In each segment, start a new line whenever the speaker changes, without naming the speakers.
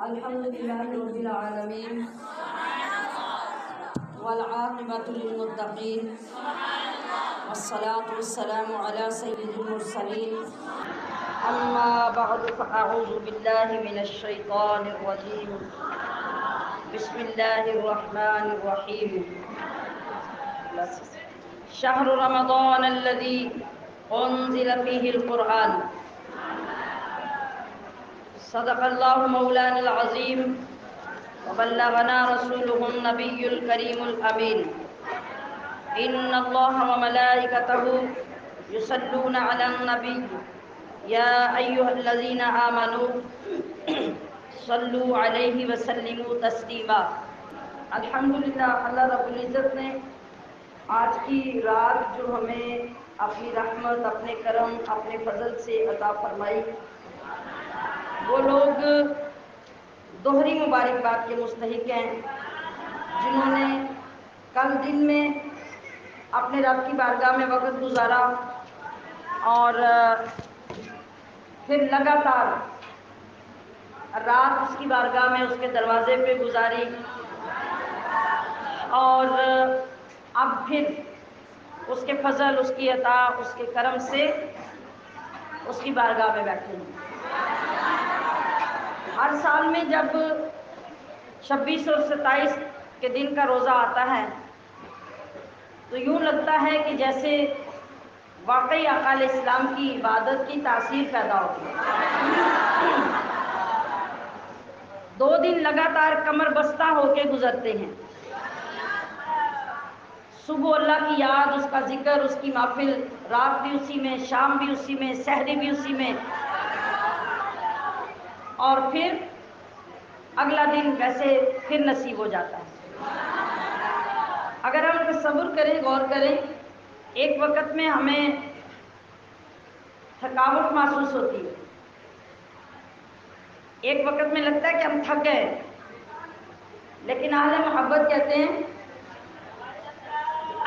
الحمد لله رب العالمين والعاقبة للمتقين والصلاة والسلام على سيد المرسلين أما بعد فأعوذ بالله من الشيطان الرجيم بسم الله الرحمن الرحيم شهر رمضان الذي أنزل فيه القرآن صدق الله مولانا العظيم وبلغنا رسوله النبي الكريم الأمين إن الله وملائكته يصلون على النبي يا أيها الذين آمنوا صلوا عليه وسلموا تسلیما۔ الحمدللہ اللہ رب العزت نے آج کی رات جو ہمیں اپنی رحمت، اپنے کرم، اپنے فضل سے عطا فرمائی، وہ لوگ دوہری مبارکباد کے مستحق ہیں جنہوں نے کل دن میں اپنے رب کی بارگاہ میں وقت گزارا اور پھر لگاتار رات اس کی بارگاہ میں اس کے دروازے پہ گزاری اور اب پھر اس کے فضل، اس کی عطا، اس کے کرم سے اس کی بارگاہ میں بیٹھے ہیں۔ ہر سال میں جب 26 اور 27 کے دن کا روزہ آتا ہے تو یوں لگتا ہے کہ جیسے واقعی آقا علیہ السلام کی عبادت کی تاثیر پیدا ہوتی ہے۔ 2 دن لگاتار کمر بستہ ہو کے گزرتے ہیں۔ صبح اللہ کی یاد، اس کا ذکر، اس کی محفل، رات بھی اسی میں، شام بھی اسی میں، سحری بھی اسی میں، اور پھر اگلا دن ویسے پھر نصیب ہو جاتا ہے۔ اگر ہم تصور کریں، غور کریں، ایک وقت میں ہمیں تھکاوٹ محسوس ہوتی ہے، ایک وقت میں لگتا ہے کہ ہم تھک گئے، لیکن اہل محبت کہتے ہیں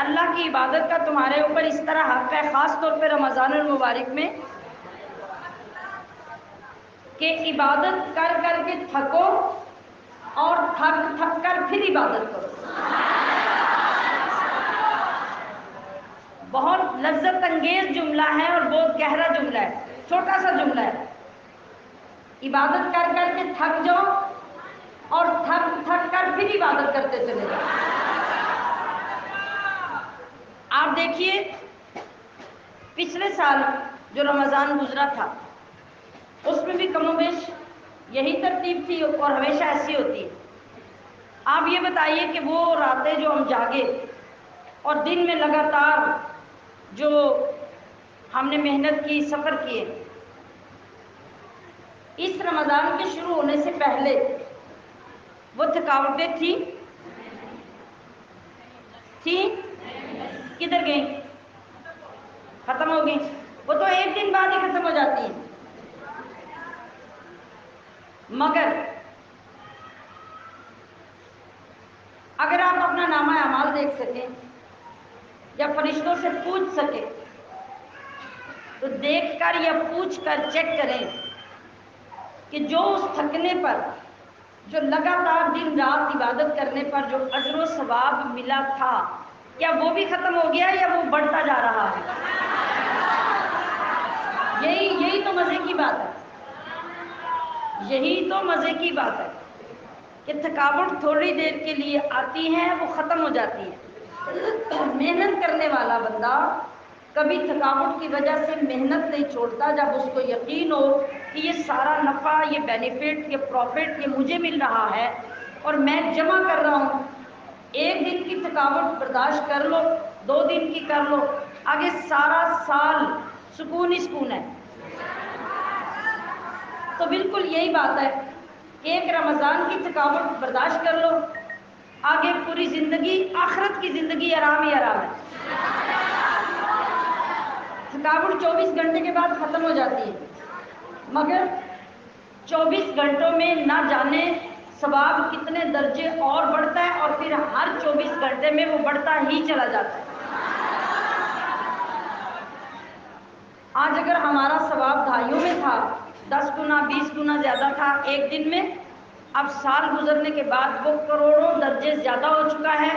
اللہ کی عبادت کا تمہارے اوپر اس طرح حق ہے، خاص طور پہ رمضان المبارک میں، کہ عبادت کر کر کے تھکو اور تھک تھک کر پھر عبادت کرو۔ بہت لذت انگیز جملہ ہے اور بہت گہرا جملہ ہے، چھوٹا سا جملہ ہے۔ عبادت کر کر کے تھک جاؤ اور تھک تھک کر پھر عبادت کرتے چلے جاؤ۔ آپ دیکھیے پچھلے سال جو رمضان گزرا تھا اس میں بھی کم و بیش یہی ترتیب تھی اور ہمیشہ ایسی ہوتی ہے۔ آپ یہ بتائیے کہ وہ راتیں جو ہم جاگے اور دن میں لگاتار جو ہم نے محنت کی، سفر کیے، اس رمضان کے شروع ہونے سے پہلے وہ تھکاوٹیں تھیں کدھر گئیں؟ ختم ہو گئی؟ وہ تو ایک دن بعد ہی ختم ہو جاتی ہیں۔ مگر اگر آپ اپنا نامہ اعمال دیکھ سکیں یا فرشتوں سے پوچھ سکیں تو دیکھ کر یا پوچھ کر چیک کریں کہ جو اس تھکنے پر، جو لگاتار دن رات عبادت کرنے پر جو اجر و ثواب ملا تھا، کیا وہ بھی ختم ہو گیا یا وہ بڑھتا جا رہا ہے؟ یہی تو مزے کی بات ہے، یہی تو مزے کی بات ہے کہ تھکاوٹ تھوڑی دیر کے لیے آتی ہے، وہ ختم ہو جاتی ہے۔ محنت کرنے والا بندہ کبھی تھکاوٹ کی وجہ سے محنت نہیں چھوڑتا جب اس کو یقین ہو کہ یہ سارا نفع، یہ بینیفٹ، یہ پروفٹ یہ مجھے مل رہا ہے اور میں جمع کر رہا ہوں۔ ایک دن کی تھکاوٹ برداشت کر لو، 2 دن کی کر لو، آگے سارا سال سکون ہی سکون ہے۔ تو بالکل یہی بات ہے کہ ایک رمضان کی تھکاوٹ برداشت کر لو، آگے پوری زندگی، آخرت کی زندگی آرام ہی آرام ہے۔ تھکاوٹ 24 گھنٹے کے بعد ختم ہو جاتی ہے، مگر 24 گھنٹوں میں نہ جانے ثواب کتنے درجے اور بڑھتا ہے، اور پھر ہر 24 گھنٹے میں وہ بڑھتا ہی چلا جاتا ہے۔ آج اگر ہمارا ثواب دہائیوں میں تھا، 10 گنا 20 گنا زیادہ تھا ایک دن میں، اب سال گزرنے کے بعد وہ کروڑوں درجے زیادہ ہو چکا ہے،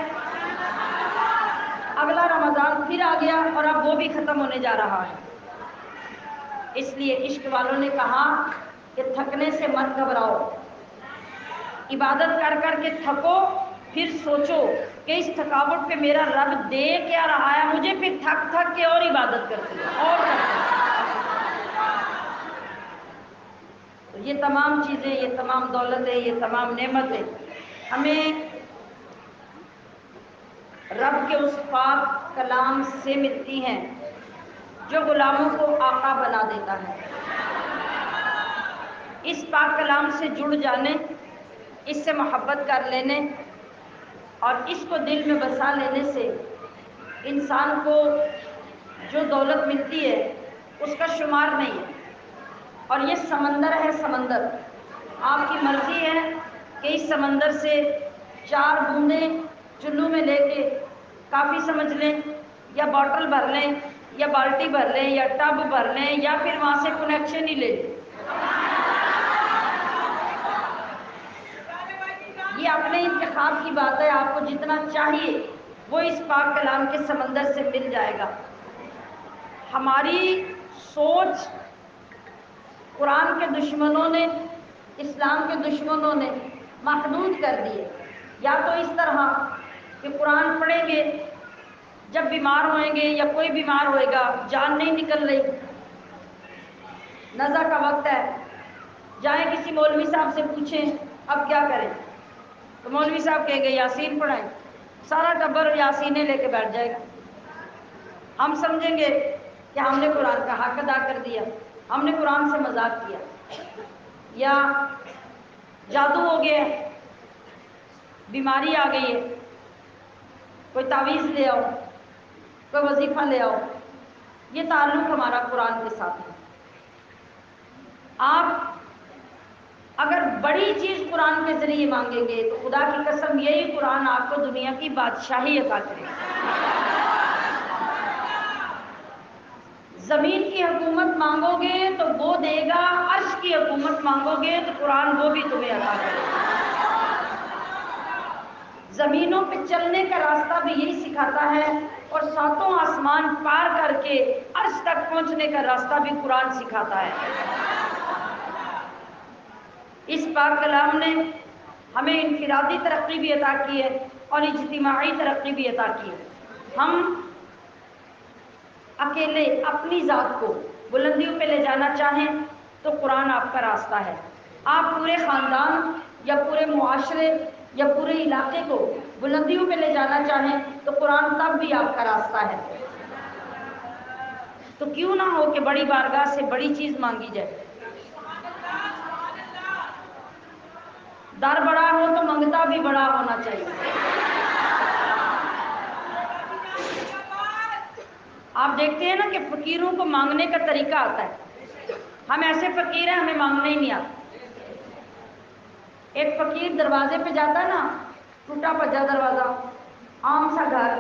اگلا رمضان پھر آ گیا اور اب وہ بھی ختم ہونے جا رہا ہے۔ اس لیے عشق والوں نے کہا کہ تھکنے سے مت گھبراؤ، عبادت کر کر کے تھکو، پھر سوچو کہ اس تھکاوٹ پہ میرا رب دے کیا رہا ہے مجھے، پھر تھک تھک کے اور عبادت کرتی ہے اور کرتی ہے۔ تو یہ تمام چیزیں، یہ تمام دولتیں، یہ تمام نعمتیں ہمیں رب کے اس پاک کلام سے ملتی ہیں جو غلاموں کو آقا بنا دیتا ہے۔ اس پاک کلام سے جڑ جانے، اس سے محبت کر لینے اور اس کو دل میں بسا لینے سے انسان کو جو دولت ملتی ہے اس کا شمار نہیں ہے۔ اور یہ سمندر ہے، سمندر، آپ کی مرضی ہے کہ اس سمندر سے 4 بوندیں چلو میں لے کے کافی سمجھ لیں، یا باٹل بھر لیں، یا بالٹی بھر لیں، یا ٹب بھر لیں، یا پھر وہاں سے کنیکشن ہی لے لیں۔ یہ اپنے انتخاب کی بات ہے، آپ کو جتنا چاہیے وہ اس پاک کلام کے سمندر سے مل جائے گا۔ ہماری سوچ قرآن کے دشمنوں نے، اسلام کے دشمنوں نے محدود کر دی ہے، یا تو اس طرح کہ قرآن پڑھیں گے، جب بیمار ہوئیں گے یا کوئی بیمار ہوئے گا، جان نہیں نکل رہی، نزع کا وقت ہے، جائیں کسی مولوی صاحب سے پوچھیں اب کیا کریں، تو مولوی صاحب کہیں گے یاسین پڑھائیں، سارا ٹبر یاسینیں لے کے بیٹھ جائے گا۔ ہم سمجھیں گے کہ ہم نے قرآن کا حق ادا کر دیا، ہم نے قرآن سے مذاق کیا، یا جادو ہو گیا، بیماری آ گئی ہے، کوئی تعویذ لے آؤ، کوئی وظیفہ لے آؤ۔ یہ تعلق ہمارا قرآن کے ساتھ ہے۔ آپ اگر بڑی چیز قرآن کے ذریعے مانگیں گے تو خدا کی قسم یہی قرآن آپ کو دنیا کی بادشاہی عطا کرے گا۔ زمین کی حکومت مانگو گے تو وہ دے گا، عرش کی حکومت مانگو گے تو قرآن وہ بھی تمہیں عطا کرے گا۔ زمینوں پہ چلنے کا راستہ بھی یہی سکھاتا ہے، اور 7 آسمان پار کر کے عرش تک پہنچنے کا راستہ بھی قرآن سکھاتا ہے۔ اس پاک کلام نے ہمیں انفرادی ترقی بھی عطا کی ہے اور اجتماعی ترقی بھی عطا کی ہے۔ ہم اکیلے اپنی ذات کو بلندیوں پہ لے جانا چاہیں تو قرآن آپ کا راستہ ہے۔ آپ پورے خاندان یا پورے معاشرے یا پورے علاقے کو بلندیوں پہ لے جانا چاہیں تو قرآن تب بھی آپ کا راستہ ہے۔ تو کیوں نہ ہو کہ بڑی بارگاہ سے بڑی چیز مانگی جائے۔ در بڑا ہو تو منگتا بھی بڑا ہونا چاہیے۔ آپ دیکھتے ہیں نا کہ فقیروں کو مانگنے کا طریقہ آتا ہے۔ ہم ایسے فقیر ہیں ہمیں مانگنا ہی نہیں آتا۔ ایک فقیر دروازے پہ جاتا ہے نا، ٹوٹا پجا دروازہ، عام سا گھر،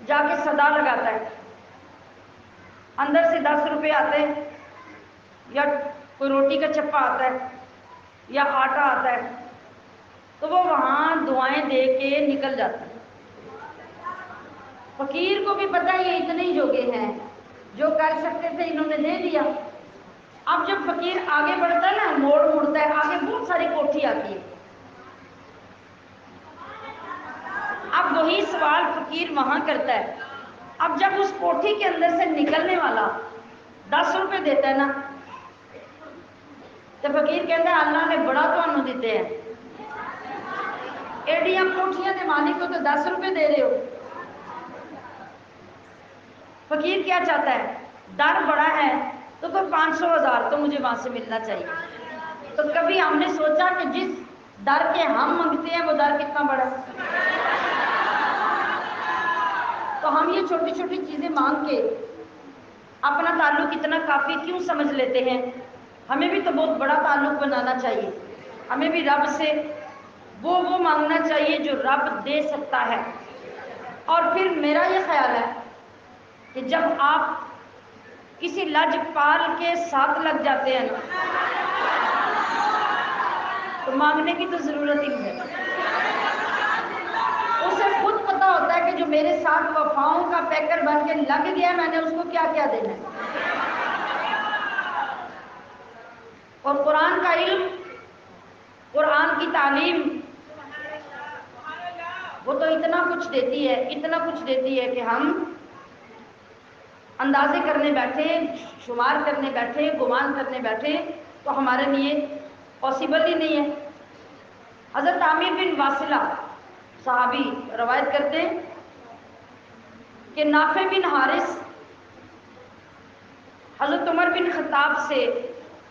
جا کے صدا لگاتا ہے، اندر سے 10 روپے آتے ہیں، یا کوئی روٹی کا چپا آتا ہے، یا آٹا آتا ہے، تو وہ وہاں دعائیں دے کے نکل جاتا ہے۔ فقیر کو بھی پتہ ہے یہ اتنے ہی جوگے ہیں، جو کر سکتے تھے انہوں نے دے دیا۔ اب جب فقیر آگے بڑھتا ہے نا، موڑ مڑتا ہے، آگے بہت ساری کوٹھی آتی ہے۔ اب وہی سوال فقیر وہاں کرتا ہے، اب جب اس کوٹھی کے اندر سے نکلنے والا 10 روپے دیتا ہے نا، تو فقیر کہتا ہے اللہ نے بڑا تو انہوں دیتے ہیں، ایڈیاں کوٹھیاں دے مالک کو تو 10 روپے دے رہے ہو۔ فقیر کیا چاہتا ہے؟ در بڑا ہے تو کوئی 500 ہزار تو مجھے وہاں سے ملنا چاہیے۔ تو کبھی ہم نے سوچا کہ جس در کے ہم منگتے ہیں وہ در کتنا بڑا ہے؟ تو ہم یہ چھوٹی چھوٹی چیزیں مانگ کے اپنا تعلق اتنا کافی کیوں سمجھ لیتے ہیں؟ ہمیں بھی تو بہت بڑا تعلق بنانا چاہیے۔ ہمیں بھی رب سے وہ مانگنا چاہیے جو رب دے سکتا ہے۔ اور پھر میرا یہ خیال ہے کہ جب آپ کسی لج پال کے ساتھ لگ جاتے ہیں نا، تو مانگنے کی تو ضرورت ہی نہیں ہے. اسے خود پتا ہوتا ہے کہ جو میرے ساتھ وفاؤں کا پیکر بن کے لگ گیا میں نے اس کو کیا کیا دینا ہے. اور قرآن کا علم، قرآن کی تعلیم، وہ تو اتنا کچھ دیتی ہے، اتنا کچھ دیتی ہے کہ ہم اندازے کرنے بیٹھے، شمار کرنے بیٹھے، گمان کرنے بیٹھے تو ہمارے لیے پاسبل ہی نہیں ہے. حضرت عامر بن واصلہ صحابی روایت کرتے ہیں کہ نافع بن حارث حضرت عمر بن خطاب سے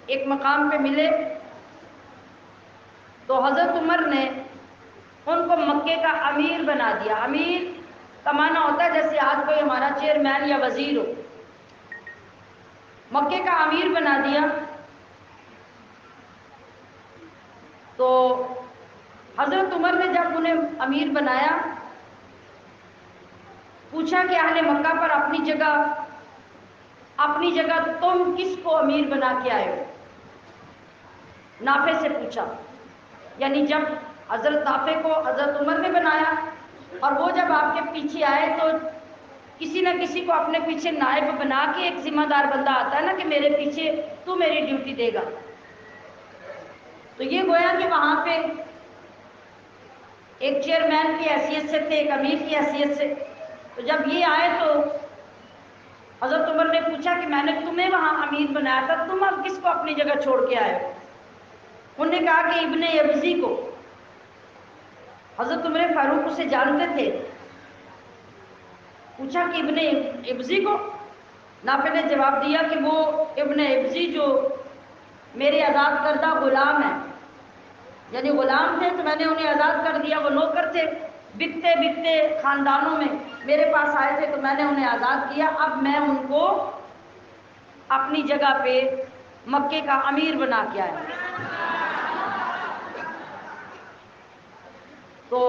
ایک مقام پہ ملے تو حضرت عمر نے ان کو مکے کا امیر بنا دیا. امیر کا معنی ہوتا ہے جیسے آج کوئی ہمارا چیئرمین یا وزیر ہو. مکے کا امیر بنا دیا. تو حضرت عمر نے جب انہیں امیر بنایا پوچھا کہ اہل مکہ پر اپنی جگہ تم کس کو امیر بنا کے آئے ہو؟ نافع سے پوچھا. یعنی جب حضرت نافع کو حضرت عمر نے بنایا اور وہ جب آپ کے پیچھے آئے تو کسی نہ کسی کو اپنے پیچھے نائب بنا کے ایک ذمہ دار بندہ آتا ہے نا کہ میرے پیچھے تو میری ڈیوٹی دے گا. تو یہ گویا کہ وہاں پہ ایک چیئرمین کی حیثیت سے تھے، ایک امیر کی حیثیت سے. تو جب یہ آئے تو حضرت عمر نے پوچھا کہ میں نے تمہیں وہاں امیر بنایا تھا، تم اب کس کو اپنی جگہ چھوڑ کے آئے ہو؟ انہوں نے کہا کہ ابن ابزی کو. حضرت عمر فاروق اسے جانتے تھے. پوچھا کہ ابن ابزی کو؟ نافع نے جواب دیا کہ وہ ابن ابزی جو میرے آزاد کردہ غلام ہیں، یعنی غلام تھے تو میں نے انہیں آزاد کر دیا. وہ نوکر تھے، بکتے بکتے خاندانوں میں میرے پاس آئے تھے تو میں نے انہیں آزاد کیا. اب میں ان کو اپنی جگہ پہ مکے کا امیر بنا کے آیا. تو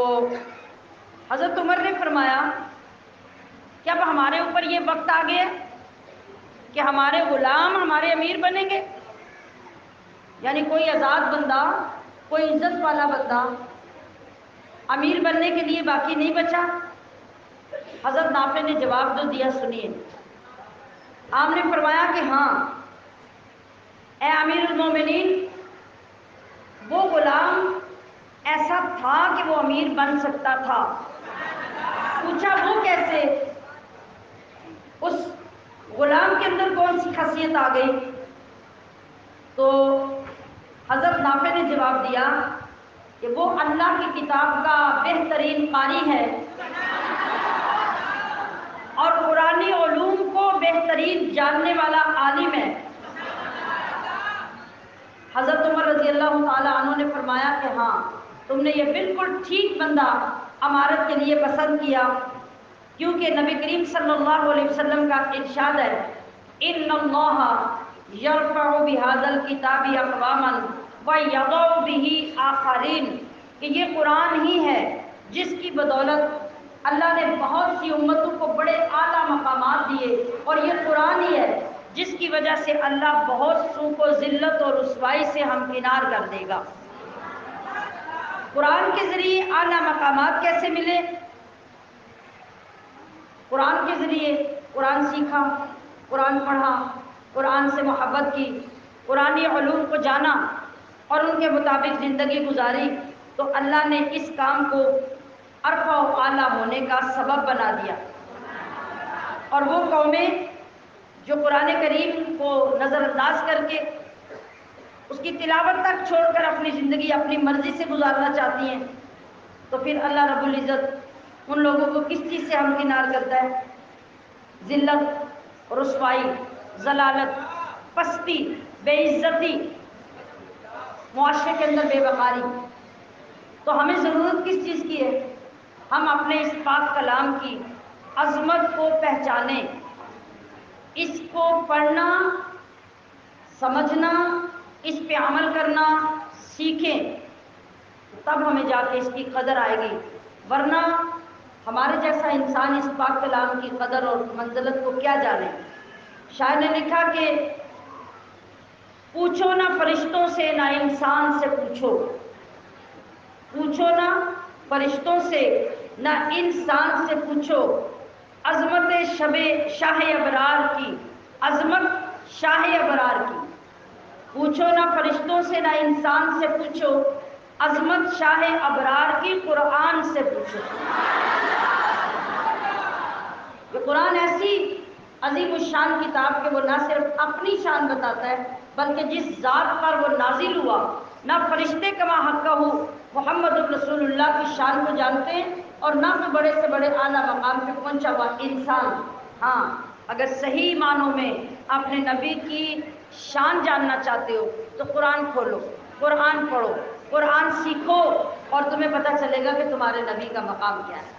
حضرت عمر نے فرمایا کہ اب ہمارے اوپر یہ وقت آ گیا کہ ہمارے غلام ہمارے امیر بنیں گے. یعنی کوئی آزاد بندہ، کوئی عزت والا بندہ امیر بننے کے لیے باقی نہیں بچا. حضرت نافع نے جواب جو دیا سنیے. آپ نے فرمایا کہ ہاں اے امیر المومنین، وہ غلام ایسا تھا کہ وہ امیر بن سکتا تھا. پوچھا وہ کیسے؟ اس غلام کے اندر کون سی خاصیت آ گئی؟ تو حضرت نافع نے جواب دیا کہ وہ اللہ کی کتاب کا بہترین قاری ہے اور قرآنی علوم کو بہترین جاننے والا عالم ہے. حضرت عمر رضی اللہ تعالیٰ عنہ نے فرمایا کہ ہاں تم نے یہ بالکل ٹھیک بندہ امارت کے لیے پسند کیا، کیونکہ نبی کریم صلی اللہ علیہ وسلم کا ارشاد ہے ان اللہ یرفع بہذا الکتاب اقواما ویضع بہ آخرین، کہ یہ قرآن ہی ہے جس کی بدولت اللہ نے بہت سی امتوں کو بڑے اعلیٰ مقامات دیے، اور یہ قرآن ہی ہے جس کی وجہ سے اللہ بہت سو کو ذلت اور رسوائی سے ہمکنار کر دے گا. قرآن کے ذریعے اعلیٰ مقامات کیسے ملے؟ قرآن کے ذریعے قرآن سیکھا، قرآن پڑھا، قرآن سے محبت کی، قرآنی علوم کو جانا اور ان کے مطابق زندگی گزاری تو اللہ نے اس کام کو ارفع و اعلیٰ ہونے کا سبب بنا دیا. اور وہ قومیں جو قرآن کریم کو نظر انداز کر کے اس کی تلاوت تک چھوڑ کر اپنی زندگی اپنی مرضی سے گزارنا چاہتی ہیں تو پھر اللہ رب العزت ان لوگوں کو کس چیز سے ہمکنار کرتا ہے؟ ذلت، رسوائی، ضلالت، پستی، بے عزتی، معاشرے کے اندر بے وقاری. تو ہمیں ضرورت کس چیز کی ہے؟ ہم اپنے اس پاک کلام کی عظمت کو پہچانیں، اس کو پڑھنا، سمجھنا، اس پہ عمل کرنا سیکھیں، تب ہمیں جا کے اس کی قدر آئے گی. ورنہ ہمارے جیسا انسان اس پاک کلام کی قدر اور منزلت کو کیا جانے. شاعر نے لکھا کہ پوچھو نہ فرشتوں سے نہ انسان سے پوچھو، پوچھو نہ فرشتوں سے نہ انسان سے پوچھو عظمت شاہ ابرار کی، عظمت شاہ ابرار کی۔ پوچھو نہ فرشتوں سے نہ انسان سے پوچھو عظمت شاہ ابرار کی، قرآن سے پوچھو۔ یہ قرآن ایسی عظیم الشان کتاب کہ وہ نہ صرف اپنی شان بتاتا ہے بلکہ جس ذات پر وہ نازل ہوا، نہ فرشتے کما حقہ محمد رسول اللہ کی شان کو جانتے ہیں اور نہ کوئی بڑے سے بڑے اعلیٰ مقام پہ پہنچا ہوا انسان۔ ہاں، اگر صحیح معنوں میں اپنے نبی کی شان جاننا چاہتے ہو تو قرآن کھولو، قرآن پڑھو، قرآن سیکھو اور تمہیں پتہ چلے گا کہ تمہارے نبی کا مقام کیا ہے۔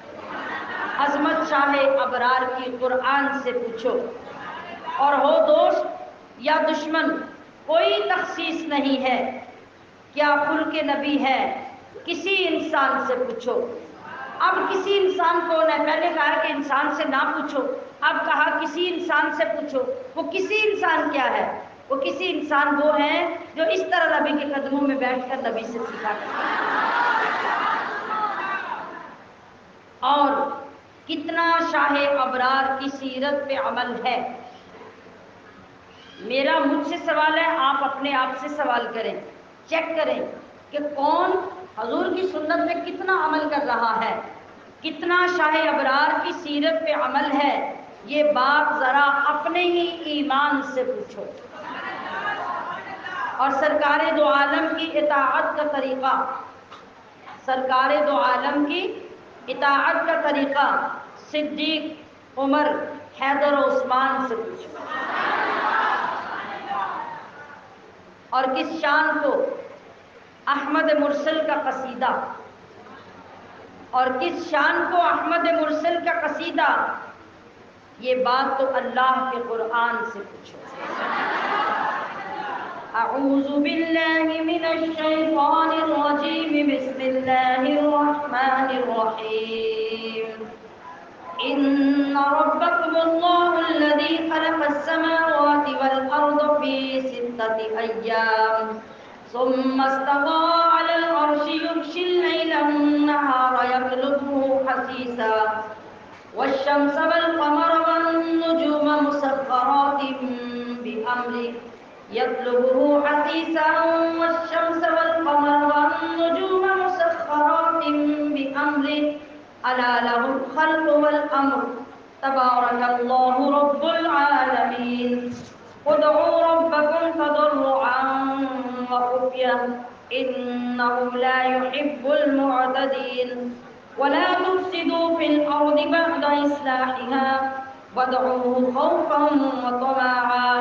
عظمت شاہ ابرار کی قرآن سے پوچھو۔ اور ہو دوست یا دشمن کوئی تخصیص نہیں ہے، کیا خلق نبی ہے کسی انسان سے پوچھو۔ اب کسی انسان کون ہے؟ پہلے کہا کہ انسان سے نہ پوچھو، اب کہا کسی انسان سے پوچھو۔ وہ کسی انسان کیا ہے؟ وہ کسی انسان وہ ہیں جو اس طرح نبی کے قدموں میں بیٹھ کر نبی سے سیکھا کرتے ہیں۔ اور کتنا شاہ ابرار کی سیرت پہ عمل ہے؟ میرا مجھ سے سوال ہے، آپ اپنے آپ سے سوال کریں، چیک کریں کہ کون حضور کی سنت پہ کتنا عمل کر رہا ہے، کتنا شاہ ابرار کی سیرت پہ عمل ہے۔ یہ بات ذرا اپنے ہی ایمان سے پوچھو۔ اور سرکار دو عالم کی اطاعت کا طریقہ، سرکار دو عالم کی اطاعت کا طریقہ صدیق، عمر، حیدر و عثمان سے پوچھو۔ اور کس شان کو؟ احمد مرسل کا قصیدہ، اور کس شان کو احمد مرسل کا قصیدہ؟ یہ بات تو اللہ کے قرآن سے پوچھو۔ اعوذ باللہ من الشیطان الرجیم، بسم اللہ الرحمن الرحیم۔ ان ربکم اللہ الذی خلق السماوات والارض فی 6 ایام ثم استوى على العرش يغشي الليل النهار يطلبه حثيثا والشمس والقمر والنجوم مسخرات بأمره يطلبه حثيثا والشمس والقمر والنجوم مسخرات بأمره ألا له الخلق والأمر تبارك الله رب العالمين ادعوا ربكم تضرعا وخفية إنه لا يحب المعتدين ولا تفسدوا في الأرض بعد إصلاحها وادعوه خوفا وطمعا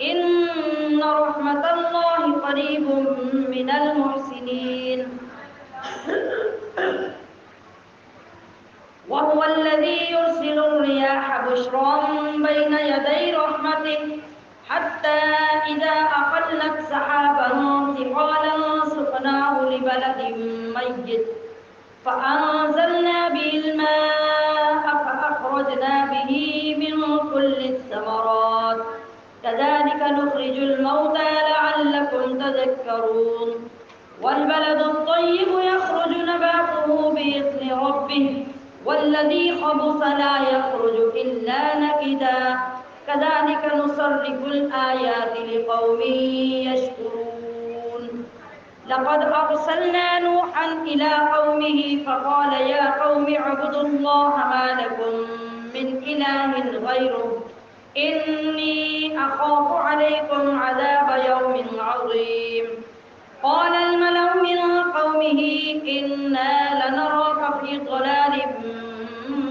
إن رحمة الله قريب من المحسنين وهو الذي يرسل الرياح بشرا بين يدي رحمته حتى إذا أقلت سحابا ثقالا سقناه لبلد ميت فأنزلنا به الماء فأخرجنا به من كل الثمرات كذلك نخرج الموتى لعلكم تذكرون والبلد الطيب يخرج نباته بإذن ربه والذي خبث لا يخرج إلا نكدا كذلك نصرف الآيات لقوم يشكرون لقد أرسلنا نوحا إلى قومه فقال يا قوم اعبدوا الله ما لكم من إله غيره إني أخاف عليكم عذاب يوم عظيم قال الملأ من قومه إنا لنراك في ضلال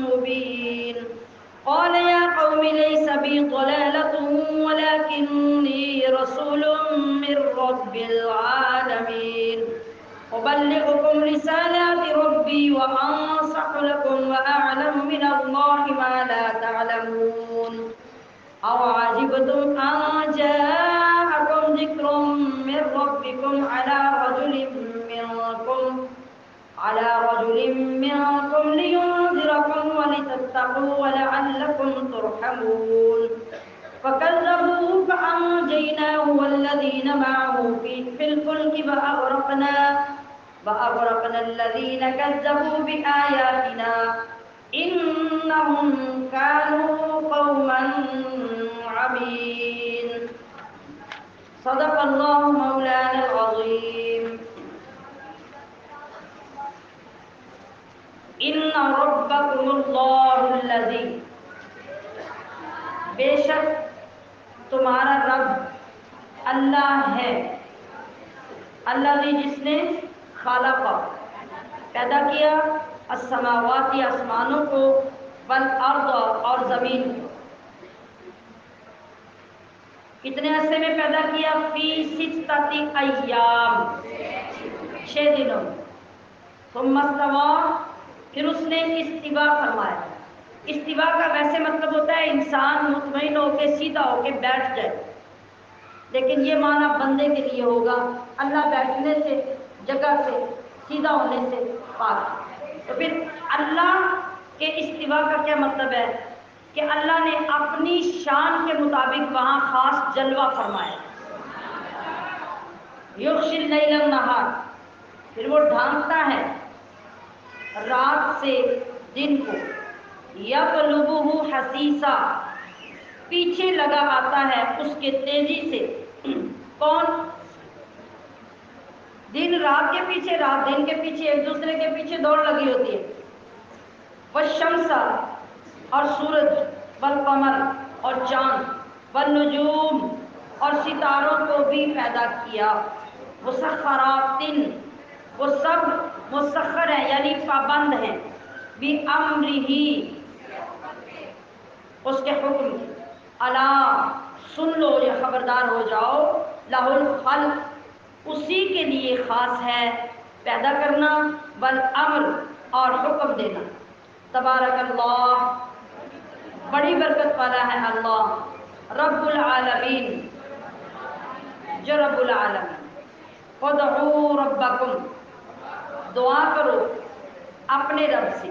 مبين قال يا قوم ليس بي ضلالة ولكني رسول من رب العالمين أبلغكم رسالات ربي وأنصح لكم وأعلم من الله ما لا تعلمون أوعجبتم أن جاءكم ذكر من ربكم على رجل منكم لينذركم ولتتقوا ولعلكم ترحمون فكذبوه فأنجيناه والذين معه في الفلك وأغرقنا الذين كذبوا بآياتنا إنهم كانوا قوما عمين صدق الله مولانا العظيم إن ربكم الله الذي بے شک تمہارا رب اللہ ہے، اللہ جس نے خالق پیدا کیا السماوات آسمانوں کو والارض اور زمین کو، کتنے عرصے میں پیدا کیا؟ فی ستۃ ایام 6 دنوں میں، ثم استوى پھر اس نے استوا فرمایا۔ استوا کا ویسے مطلب ہوتا ہے انسان مطمئن ہو کے سیدھا ہو کے بیٹھ جائے، لیکن یہ معنی بندے کے لیے ہوگا اللہ بیٹھنے سے، جگہ سے، سیدھا ہونے سے پاک۔ تو پھر اللہ کے استوا کا کیا مطلب ہے کہ اللہ نے اپنی شان کے مطابق وہاں خاص جلوہ فرمایا۔ یغشی اللیل النہار، پھر وہ ڈھانکتا ہے رات سے دن کو، یطلبہ حثیثا، پیچھے لگا آتا ہے اس کے تیزی سے۔ کون؟ دن رات کے پیچھے، رات دن کے پیچھے، ایک دوسرے کے پیچھے دوڑ لگی ہوتی ہے۔ والشمس اور سورج، والقمر اور چاند، والنجوم اور ستاروں کو بھی پیدا کیا، مسخرات وہ سب مسخر ہیں یعنی پابند ہیں، بِأَمْرِهِ اس کے حکم، الا سن لو یا خبردار ہو جاؤ، لہ الخلق اسی کے لیے خاص ہے پیدا کرنا، والامر اور حکم دینا۔ تبارک اللہ، بڑی برکت والا ہے اللہ، رب العالمین جو رب العالمین۔ ادعوا ربکم، دعا کرو اپنے رب سے،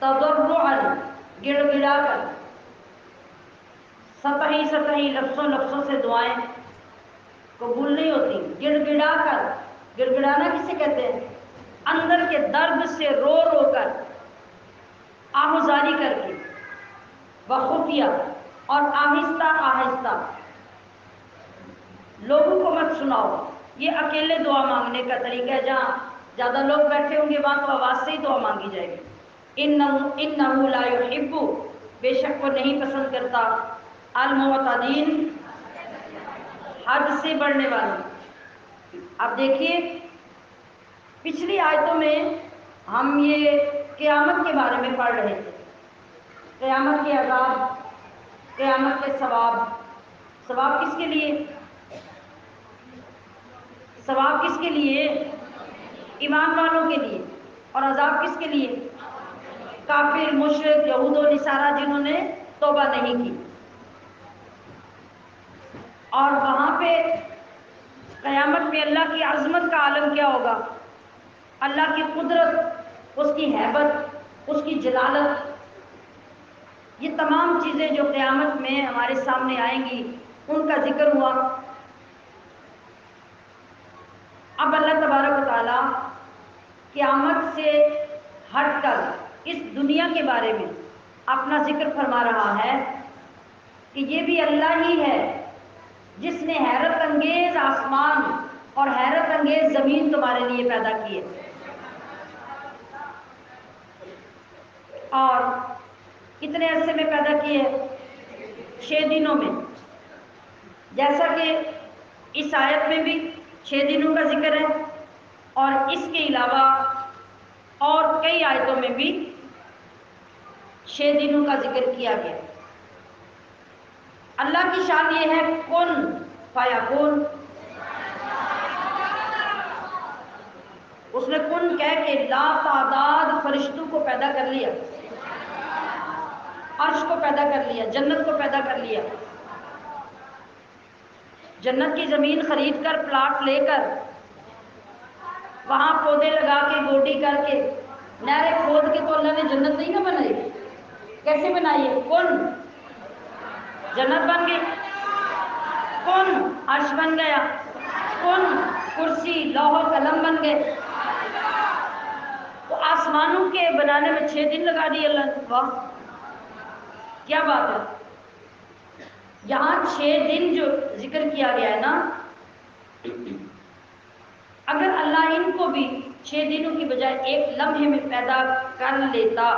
تضرعا گڑ گڑا کر، سطحی لفظوں سے دعائیں قبول نہیں ہوتی، گڑ گڑا کر۔ گڑ گڑانا کسے کہتے ہیں؟ اندر کے درد سے رو رو کر، آہوزاری کر کے، بخفیہ اور آہستہ آہستہ، لوگوں کو مت سناؤ۔ یہ اکیلے دعا مانگنے کا طریقہ ہے، جہاں زیادہ لوگ بیٹھے ہوں گے وہاں تو آواز سے ہی دعا مانگی جائے گی۔ انہ لا یحب، بے شک وہ نہیں پسند کرتا، المعتدین، حد سے بڑھنے والوں۔ اب دیکھیے پچھلی آیتوں میں ہم یہ قیامت کے بارے میں پڑھ رہے تھے، قیامت کے عذاب، قیامت کے ثواب۔ ثواب کس کے لیے؟ ثواب کس کے لیے؟ ایمان والوں کے لیے۔ اور عذاب کس کے لیے؟ کافر، مشرک، یہود و نصارہ جنہوں نے توبہ نہیں کی۔ اور وہاں پہ قیامت میں اللہ کی عظمت کا عالم کیا ہوگا؟ اللہ کی قدرت، اس کی ہیبت، اس کی جلالت، یہ تمام چیزیں جو قیامت میں ہمارے سامنے آئیں گی ان کا ذکر ہوا۔ اب اللہ تبارک و تعالیٰ قیامت سے ہٹ کر اس دنیا کے بارے میں اپنا ذکر فرما رہا ہے کہ یہ بھی اللہ ہی ہے جس نے حیرت انگیز آسمان اور حیرت انگیز زمین تمہارے لیے پیدا کی ہے، اور کتنے عرصے میں پیدا کی ہے؟ 6 دنوں میں۔ جیسا کہ اس آیت میں بھی 6 دنوں کا ذکر ہے، اور اس کے علاوہ اور کئی آیتوں میں بھی 6 دنوں کا ذکر کیا گیا۔ اللہ کی شان یہ ہے کن فیکون، اس نے کن کہہ کے لا تعداد فرشتوں کو پیدا کر لیا، عرش کو پیدا کر لیا، جنت کو پیدا کر لیا۔ جنت کی زمین خرید کر، پلاٹ لے کر، وہاں پودے لگا کے، گوڈی کر کے، نہریں کھود کے تو اللہ نے جنت نہیں نہ بنائی۔ کیسے بنائی ہے؟ کن، جنت بن گئی۔ کن، عرش بن گیا۔ کن، کرسی، لوح و قلم بن گئے۔ آسمانوں کے بنانے میں 6 دن لگا دیے اللہ نے. واہ کیا بات ہے. یہاں 6 دن جو ذکر کیا گیا ہے نا، اگر اللہ ان کو بھی 6 دنوں کی بجائے 1 لمحے میں پیدا کر لیتا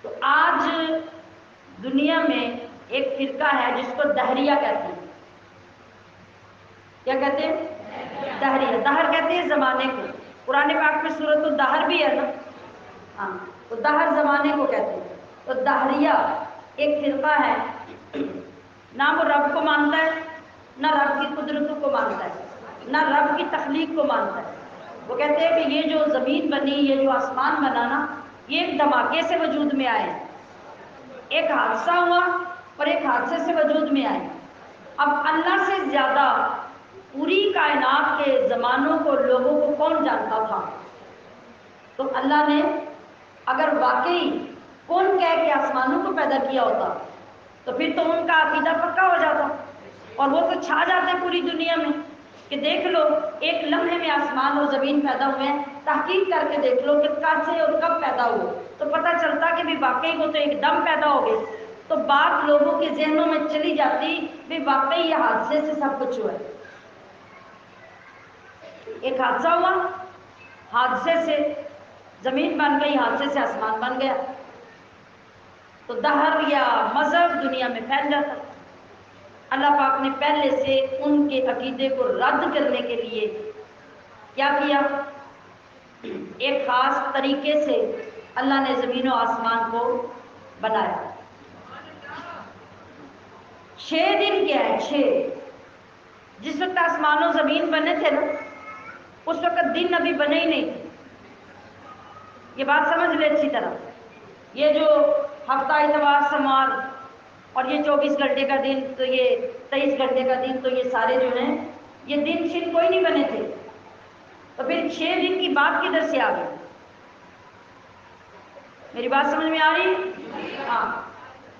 تو آج دنیا میں ایک فرقہ ہے جس کو دہریہ کہتے ہیں. کیا کہتے ہیں؟ دہریہ. دہر کہتے ہیں زمانے کو. قرآن پاک میں سورۃ الدہر بھی ہے نا. ہاں تو دہر زمانے کو کہتے ہیں. تو دہریہ ایک فرقہ ہے، نہ وہ رب کو مانتا ہے، نہ رب کی قدرتوں کو مانتا ہے، نہ رب کی تخلیق کو مانتا ہے. وہ کہتے ہیں کہ یہ جو زمین بنی، یہ جو آسمان بنا نا، یہ ایک دھماکے سے وجود میں آئے، ایک حادثہ ہوا اور ایک حادثے سے وجود میں آئے. اب اللہ سے زیادہ پوری کائنات کے زمانوں کو، لوگوں کو کون جانتا تھا؟ تو اللہ نے اگر واقعی کون کہہ کے آسمانوں کو پیدا کیا ہوتا تو پھر تو ان کا عقیدہ پکا ہو جاتا، اور وہ تو چھا جاتے ہیں پوری دنیا میں کہ دیکھ لو 1 لمحے میں آسمان اور زمین پیدا ہوئے ہیں. تحقیق کر کے دیکھ لو کہ کب سے اور کب پیدا ہوئے تو پتہ چلتا کہ بھی واقعی وہ تو ایک دم پیدا ہو گئے. تو بات لوگوں کے ذہنوں میں چلی جاتی بھی واقعی یہ حادثے سے سب کچھ ہوا ہے. ایک حادثہ ہوا، حادثے سے زمین بن گئی، حادثے سے آسمان بن گیا. تو دہر یا مذہب دنیا میں پھیل جاتا. اللہ پاک نے پہلے سے ان کے عقیدے کو رد کرنے کے لیے کیا کیا؟ ایک خاص طریقے سے اللہ نے زمین و آسمان کو بنایا. 6 دن کیا ہے؟ 6. جس وقت آسمان و زمین بنے تھے نا، اس وقت دن ابھی بنے ہی نہیں تھے. یہ بات سمجھ لے اچھی طرح. یہ جو ہفتہ، اتوار، سمار اور یہ 24 گھنٹے کا دن، تو یہ 23 گھنٹے کا دن، تو یہ سارے جو ہیں یہ دن شن کوئی نہیں بنے تھے. تو پھر 6 دن کی بات کدھر سے آ گئی؟ میری بات سمجھ میں آ رہی؟ ہاں.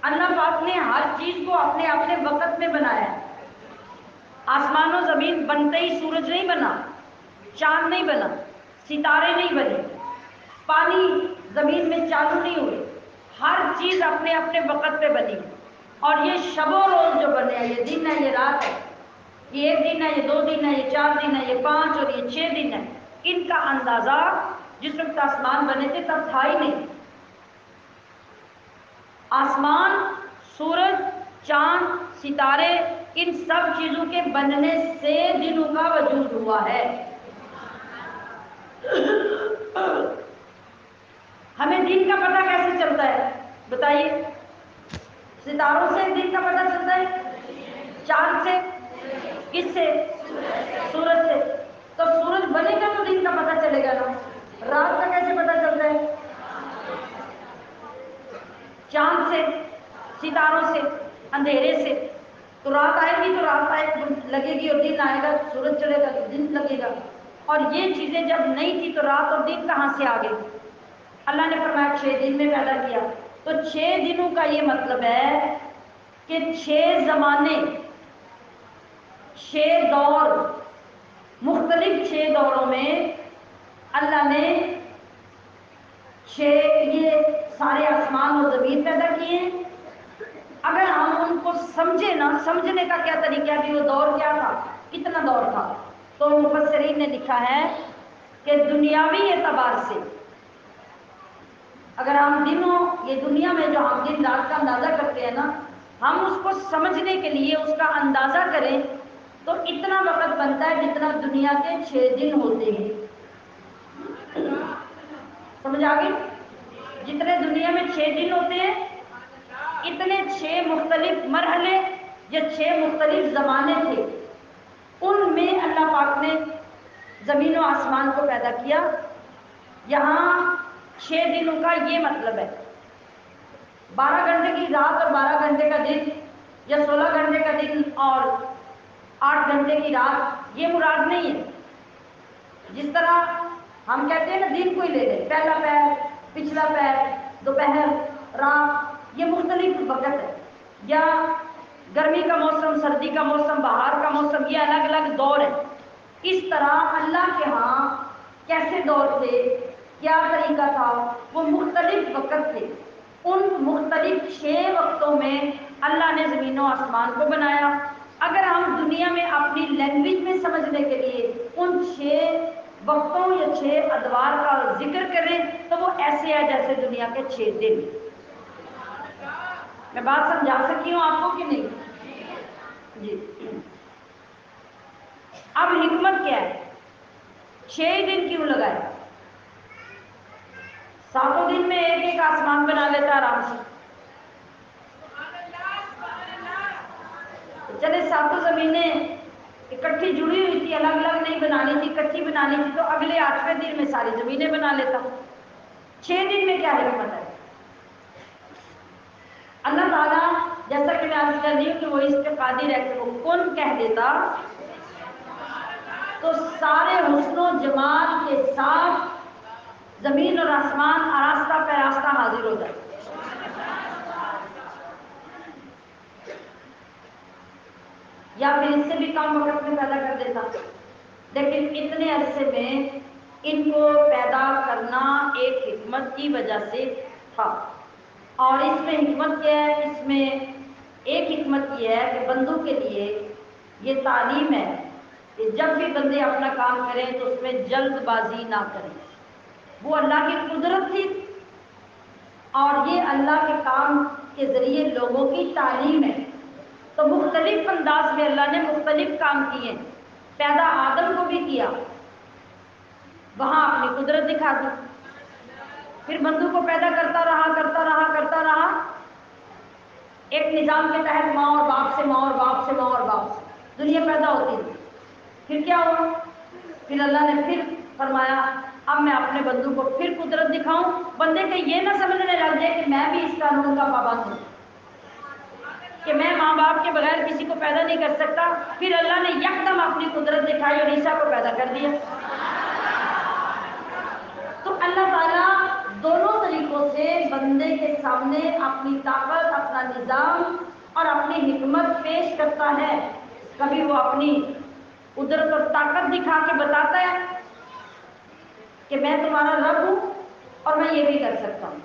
اللہ پاک نے ہر چیز کو اپنے اپنے وقت میں بنایا ہے. آسمان و زمین بنتے ہی سورج نہیں بنا، چاند نہیں بنا، ستارے نہیں بنے، پانی زمین میں چالو نہیں ہوئے. ہر چیز اپنے اپنے وقت پہ بنی. اور یہ شب و روز جو بنے ہیں، یہ دن ہے، یہ رات ہے، یہ 1 دن ہے، یہ 2 دن ہے، یہ 4 دن ہے، یہ 5 اور یہ 6 دن ہے. ان کا اندازہ جس وقت آسمان بنے تھے تب تھا ہی نہیں. آسمان، سورج، چاند، ستارے، ان سب چیزوں کے بننے سے دنوں کا وجود ہوا ہے. ہمیں دن کا پتہ کیسے چلتا ہے بتائیے؟ ستاروں سے دن کا پتہ چلتا ہے، چاند سے، کس سے؟ سورج سے. تو سورج بنے گا تو دن کا پتہ چلے گا نا. رات کا کیسے پتہ چلتا ہے؟ چاند سے، ستاروں سے، اندھیرے سے. تو رات آئے گی تو رات لگے گی، اور دن آئے گا سورج چلے گا تو دن لگے گا. اور یہ چیزیں جب نہیں تھی تو رات اور دن کہاں سے آ گئی؟ اللہ نے فرمایا 6 دن میں پیدا کیا. تو 6 دنوں کا یہ مطلب ہے کہ 6 زمانے، 6 دور، مختلف 6 دوروں میں اللہ نے 6 یہ سارے آسمان اور زمین پیدا کیے ہیں. اگر ہم ان کو سمجھے نا، سمجھنے کا کیا طریقہ ہے کہ وہ دور کیا تھا، کتنا دور تھا، تو مفسرین نے لکھا ہے کہ دنیاوی اعتبار سے اگر ہم دنوں، یہ دنیا میں جو ہم دن رات کا اندازہ کرتے ہیں نا، ہم اس کو سمجھنے کے لیے اس کا اندازہ کریں تو اتنا وقت بنتا ہے جتنا دنیا کے 6 دن ہوتے ہیں. سمجھ آ گئی؟ جتنے دنیا میں 6 دن ہوتے ہیں، اتنے 6 مختلف مرحلے یا 6 مختلف زمانے تھے. ان میں اللہ پاک نے زمین و آسمان کو پیدا کیا. یہاں 6 دنوں کا یہ مطلب ہے 12 گھنٹے کی رات اور 12 گھنٹے کا دن، یا 16 گھنٹے کا دن اور 8 گھنٹے کی رات، یہ مراد نہیں ہے. جس طرح ہم کہتے ہیں نا دن کو ہی لے لیں، پہلا پہر، پچھلا پہر، دوپہر، رات، یہ مختلف وقت ہے. یا گرمی کا موسم، سردی کا موسم، بہار کا موسم، یہ الگ الگ دور ہے. اس طرح اللہ کے ہاں کیسے دور تھے، کیا طریقہ تھا، وہ مختلف وقت تھے۔ ان مختلف 6 وقتوں میں اللہ نے زمین و آسمان کو بنایا۔ اگر ہم دنیا میں اپنی لینگویج میں سمجھنے کے لیے ان 6 وقتوں یا 6 ادوار کا ذکر کریں تو وہ ایسے ہے جیسے دنیا کے 6 دن۔ میں بات سمجھا سکی ہوں آپ کو کہ نہیں؟ جی۔ اب حکمت کیا ہے؟ 6 دن کیوں لگائے؟ 7 دن میں ایک ایک آسمان بنا لیتا آرام سے۔ چلے 7 زمینیں اکٹھی جڑی ہوئی تھی، الگ الگ نہیں بنانی تھی، اکٹھی بنانی تھی، تو اگلے 8ویں دن میں ساری زمینیں بنا لیتا۔ 6 دن میں کیا حکمت ہے؟ اللہ تعالیٰ جیسا کہ میں عرض کر رہی ہوں کہ وہ اس پہ قادر ہے کہ وہ کن کہہ دیتا تو سارے حسن و جمال کے ساتھ زمین اور آسمان آراستہ پیراستہ حاضر ہو جائے۔ یا پھر اس سے بھی کم وقت میں پیدا کر دیتا، لیکن اتنے عرصے میں ان کو پیدا کرنا ایک حکمت کی وجہ سے تھا۔ اور اس میں حکمت کیا ہے؟ اس میں ایک حکمت یہ ہے کہ بندوں کے لیے یہ تعلیم ہے کہ جب بھی بندے اپنا کام کریں تو اس میں جلد بازی نہ کریں۔ وہ اللہ کی قدرت تھی اور یہ اللہ کے کام کے ذریعے لوگوں کی تعلیم ہے۔ تو مختلف انداز میں اللہ نے مختلف کام کیے، پیدا آدم کو بھی کیا، وہاں اپنی قدرت دکھا دی، پھر بندوں کو پیدا کرتا رہا کرتا رہا کرتا رہا، ایک نظام کے تحت ماں اور باپ سے ماں اور باپ سے ماں اور باپ سے دنیا پیدا ہوتی تھی۔ پھر کیا ہوا؟ پھر اللہ نے پھر فرمایا اب میں اپنے بندوں کو پھر قدرت دکھاؤں، بندے کے یہ نہ سمجھنے لگ جائے کہ میں بھی اس قانون کا پابند ہوں کہ میں ماں باپ کے بغیر کسی کو پیدا نہیں کر سکتا۔ پھر اللہ نے یکدم اپنی قدرت دکھائی اور عیسیٰ کو پیدا کر دیا۔ تو اللہ تعالیٰ دونوں طریقوں سے بندے کے سامنے اپنی طاقت، اپنا نظام اور اپنی حکمت پیش کرتا ہے۔ کبھی وہ اپنی قدرت اور طاقت دکھا کے بتاتا ہے کہ میں تمہارا رب ہوں اور میں یہ بھی کر سکتا ہوں،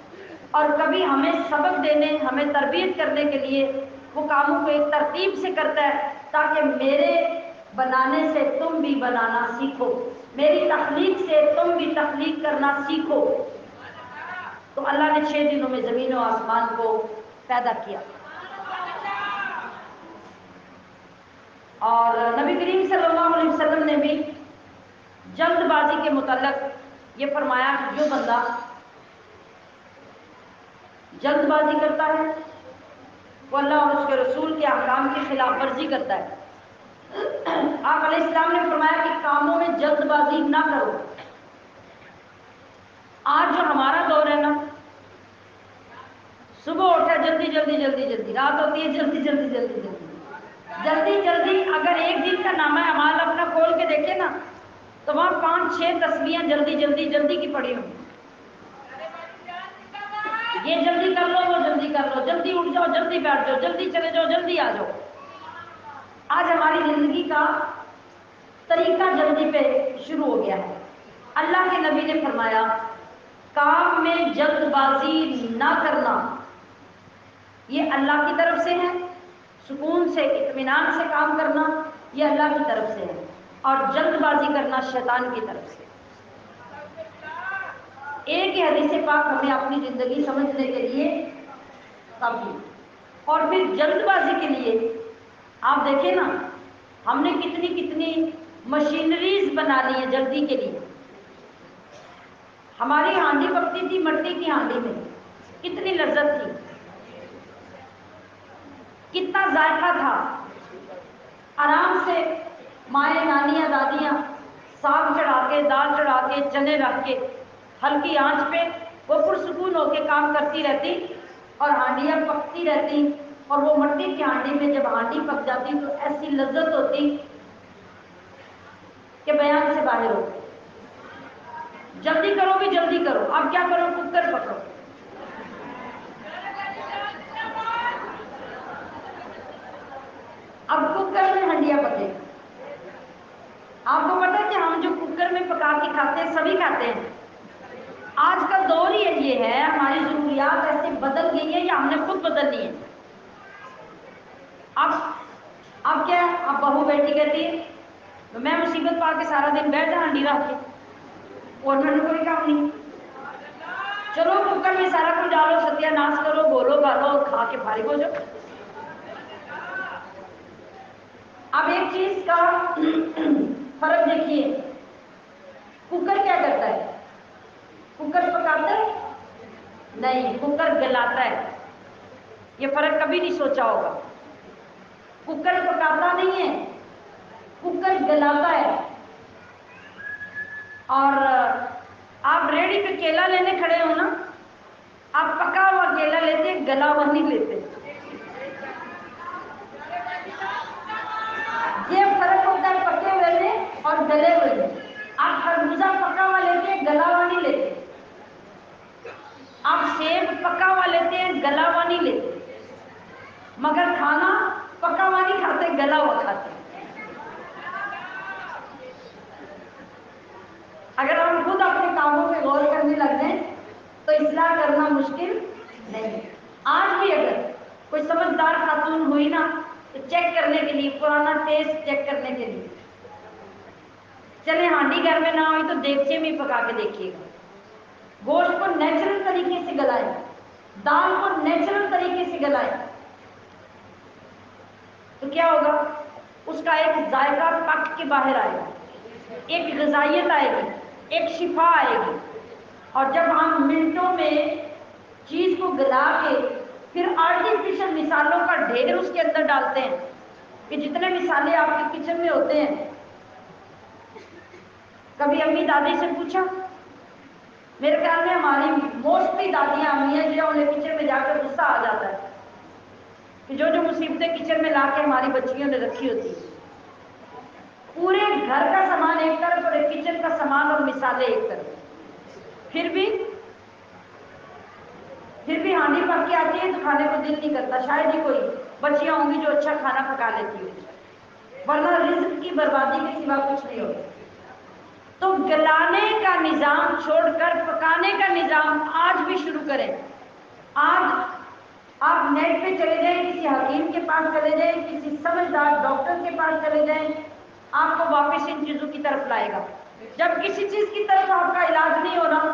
اور کبھی ہمیں سبق دینے، ہمیں تربیت کرنے کے لیے وہ کاموں کو ایک ترتیب سے کرتا ہے تاکہ میرے بنانے سے تم بھی بنانا سیکھو، میری تخلیق سے تم بھی تخلیق کرنا سیکھو۔ تو اللہ نے 6 دنوں میں زمین و آسمان کو پیدا کیا۔ اور نبی کریم صلی اللہ علیہ وسلم نے بھی جلد بازی کے متعلق یہ فرمایا کہ جو بندہ جلد بازی کرتا ہے وہ اللہ اور اس کے رسول کے احکام کی خلاف ورزی کرتا ہے۔ آپ علیہ السلام نے فرمایا کہ کاموں میں جلد بازی نہ کرو۔ آج جو ہمارا دور ہے نا، صبح اٹھا جلدی جلدی جلدی جلدی، رات ہوتی ہے جلدی جلدی جلدی جلدی جلدی جلدی۔ اگر ایک دن کا نامہ اعمال اپنا کھول کے دیکھے نا تو وہاں 5-6 تسبیحیں جلدی جلدی جلدی کی پڑی ہوں، یہ جلدی کر لو، وہ جلدی کر لو، جلدی اٹھ جاؤ، جلدی بیٹھ جاؤ، جلدی چلے جاؤ، جلدی آ جاؤ۔ آج ہماری زندگی کا طریقہ جلدی پہ شروع ہو گیا ہے۔ اللہ کے نبی نے فرمایا کام میں جلد بازی نہ کرنا یہ اللہ کی طرف سے ہے، سکون سے اطمینان سے کام کرنا یہ اللہ کی طرف سے ہے، اور جلد بازی کرنا شیطان کی طرف سے۔ ایک ہی حدیث پاک ہمیں اپنی زندگی سمجھنے کے لیے کافی۔ اور پھر جلد بازی کے لیے آپ دیکھیں نا، ہم نے کتنی کتنی مشینریز بنا لی ہیں جلدی کے لیے۔ ہماری ہانڈی پکتی تھی مٹی کی ہانڈی میں، کتنی لذت تھی، کتنا ذائقہ تھا، آرام سے مائیں، نانیاں، دادیاں ساگ چڑھا کے، دال چڑھا کے، چنے رکھ کے ہلکی آنچ پہ وہ پرسکون ہو کے کام کرتی رہتی اور ہانڈیاں پکتی رہتی، اور وہ مٹی کی ہانڈی میں جب ہانڈی پک جاتی تو ایسی لذت ہوتی کہ بیان سے باہر ہو۔ جلدی کرو بھی جلدی کرو، اب کیا کرو؟ کوکر پکڑو، اب کوکر میں ہنڈیاں پکے۔ آپ کو پتہ ہے کہ ہم جو کوکر میں پکا کے کھاتے ہیں، سبھی کھاتے ہیں۔ آج کا دور ہی یہ ہے، ہماری ضروریات ایسے بدل گئی ہیں یا ہم نے خود بدلنی ہے۔ اب کیا ہے، اب بہو بیٹی کہتی ہے تو میں مصیبت پا کے سارا دن بیٹھ جا ہانڈی رکھ کے، اور میں نے کوئی کام نہیں، چلو کوکر میں سارا کچھ ڈالو، ستیہ ناش کرو، گولو گالو اور کھا کے فارغ ہو جاؤ۔ اب ایک چیز کا فرق دیکھیے، کوکر کیا کرتا ہے؟ کوکر پکاتا ہے؟ نہیں، کوکر گلاتا ہے۔ یہ فرق کبھی نہیں سوچا ہوگا۔ کوکر پکاتا نہیں ہے، کوکر گلاتا ہے۔ اور آپ ریڑھی پہ کیلا لینے کھڑے ہو نا، آپ پکا ہوا کیلا لیتے، گلا ہوا نہیں لیتے۔ یہ فرق ہوتا ہے پکے ہوئے میں اور گلے ہوئے میں۔ آپ خربوزہ پکا ہوا لیتے، گلا ہوا نہیں لیتے۔ آپ سیب پکا ہوا لیتے ہیں، گلا ہوا نہیں لیتے۔ مگر کھانا پکا ہوا نہیں کھاتے، گلا ہوا کھاتے ہیں۔ اگر ہم خود اپنے کاموں پہ غور کرنے لگ جائیں تو اصلاح کرنا مشکل نہیں۔ آج بھی اگر کوئی سمجھدار خاتون ہوئی نا تو چیک کرنے کے لیے، پرانا ٹیسٹ چیک کرنے کے لیے، چلے ہانڈی گھر میں نہ ہوئی تو دیگچے میں پکا کے دیکھیے گا۔ گوشت کو نیچرل طریقے سے گلائے، دال کو نیچرل طریقے سے گلائے تو کیا ہوگا؟ اس کا ایک ذائقہ پک کے باہر آئے گا، ایک غذائیت آئے گی، ایک شفا آئے گی۔ اور جب ہم منٹوں میں چیز کو گلا کے پھر آرٹیفیشل مسالوں کا ڈھیر اس کے اندر ڈالتے ہیں کہ جتنے مسالے آپ کے کچن میں ہوتے ہیں، کبھی امی دادی سے پوچھا؟ میرے خیال میں ہماری موسٹلی دادیاں امیاں جو انہیں کچن میں جا کر غصہ آ جاتا ہے کہ جو مصیبتیں کچن میں لا کے ہماری بچیوں نے رکھی ہوتی ہیں، پورے گھر کا سامان ایک طرف اور کچن کا سامان اور مسالے ایک طرف، پھر بھی ہانڈی پک کے آتی ہے تو کھانے کو دل نہیں کرتا۔ شاید ہی کوئی بچیاں ہوں گی جو اچھا کھانا پکا لیتی ہوں، ورنہ رزق کی بربادی کے سوا کچھ نہیں ہوتا۔ تو گلانے کا نظام چھوڑ کر پکانے کا نظام آج بھی شروع کریں۔ آج آپ نیٹ پہ چلے جائیں، کسی حکیم کے پاس چلے جائیں، کسی سمجھدار ڈاکٹر کے پاس چلے جائیں، آپ کو واپس ان چیزوں کی طرف لائے گا۔ جب کسی چیز کی طرف آپ کا علاج نہیں ہو رہا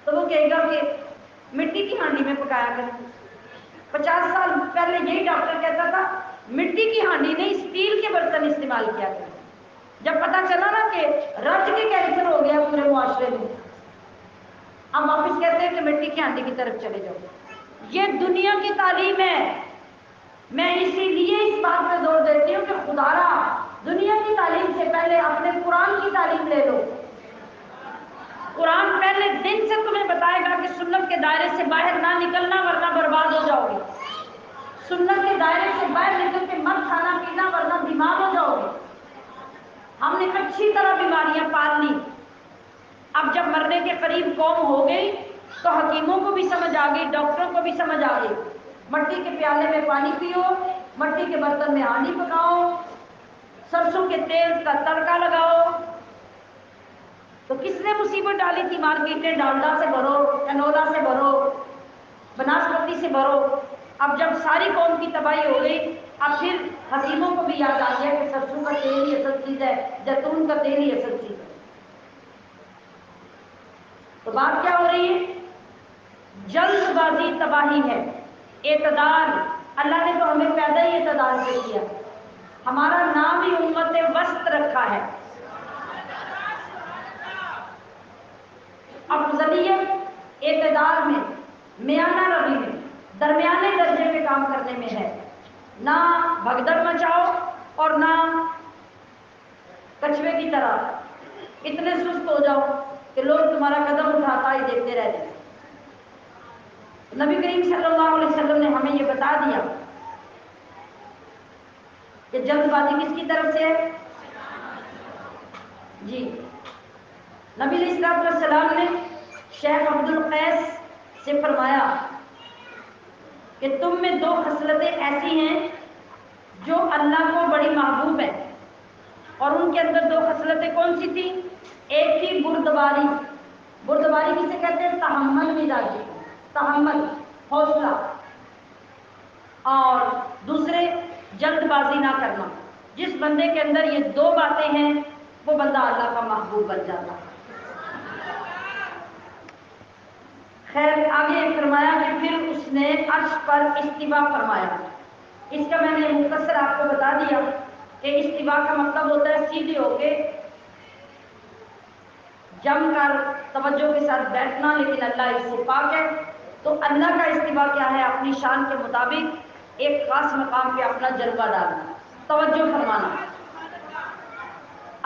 تو وہ کہے گا کہ مٹی کی ہانڈی میں پکایا کریں۔ 50 سال پہلے یہی ڈاکٹر کہتا تھا مٹی کی ہانڈی نہیں، اسٹیل کے برتن استعمال کیا کریں۔ جب پتا چلا نا کہ رج کے کینسر ہو گیا پورے معاشرے میں، ہم واپس کہتے ہیں کہ مٹی کی ہانڈی کی طرف چلے جاؤ۔ یہ دنیا کی تعلیم ہے۔ میں اسی لیے اس بات پہ زور دیتی ہوں کہ خدا را دنیا کی تعلیم سے پہلے اپنے قرآن کی تعلیم لے لو۔ قرآن پہلے دن سے تمہیں بتائے گا کہ سنت کے دائرے سے باہر نہ نکلنا ورنہ برباد ہو جاؤ گے۔ سنت کے دائرے سے باہر نکل کے مت کھانا پینا ورنہ بیمار ہو جاؤ گے۔ ہم نے اچھی طرح بیماریاں پال لی، اب جب مرنے کے قریب قوم ہو گئی تو حکیموں کو بھی سمجھ آ گئی، ڈاکٹروں کو بھی سمجھ آ گئی، مٹی کے پیالے میں پانی پیو، مٹی کے برتن میں ہانڈی پکاؤ، سرسوں کے تیل کا تڑکا لگاؤ۔ تو کس نے مصیبت ڈالی تھی؟ مارکیٹیں ڈالڈا سے بھرو، کنولا سے بھرو، بناسپتی سے بھرو۔ اب جب ساری قوم کی تباہی ہو گئی، اب پھر حکیموں کو بھی یاد آ گیا کہ سرسوں کا تیل ہی اصل چیز ہے، زیتون کا تیل ہی اصل چیز ہے۔ تو بات کیا ہو رہی ہے؟ جلد بازی تباہی ہے۔ اعتدال، اللہ نے تو ہمیں پیدا ہی اعتدال سے کیا، ہمارا نام ہی امت وسط رکھا ہے۔ افضلیت اعتدال میں، میانہ روی میں، درمیانے درجے پہ کام کرنے میں ہے، نہ بھگدڑ مچاؤ اور نہ کچھوے کی طرح اتنے سست ہو جاؤ کہ لوگ تمہارا قدم اٹھاتا ہی دیکھتے رہ جائیں۔ نبی کریم صلی اللہ علیہ وسلم نے ہمیں یہ بتا دیا کہ جلد بازی کس کی طرف سے ہے؟ جی، نبی علیہ السلام نے شیخ عبد القیس سے فرمایا کہ تم میں دو خصلتیں ایسی ہیں جو اللہ کو بڑی محبوب ہیں، اور ان کے اندر دو خصلتیں کون سی تھیں؟ ایک بردباری، بردباری کسے کہتے ہیں؟ تحمل مزاجی، تحمل، حوصلہ. اور دوسرے جلد بازی نہ کرنا. جس بندے کے اندر یہ دو باتیں ہیں وہ بندہ اللہ کا محبوب بن جاتا ہے. خیر آگے فرمایا کہ پھر اس نے عرش پر استوا فرمایا. اس کا میں نے مختصر آپ کو بتا دیا کہ استوا کا مطلب ہوتا ہے سیدھے ہو کے جم کر توجہ کے ساتھ بیٹھنا، لیکن اللہ اس سے پاک ہے. تو اللہ کا استوا کیا ہے؟ اپنی شان کے مطابق ایک خاص مقام پہ اپنا جلوہ ڈالنا، توجہ فرمانا.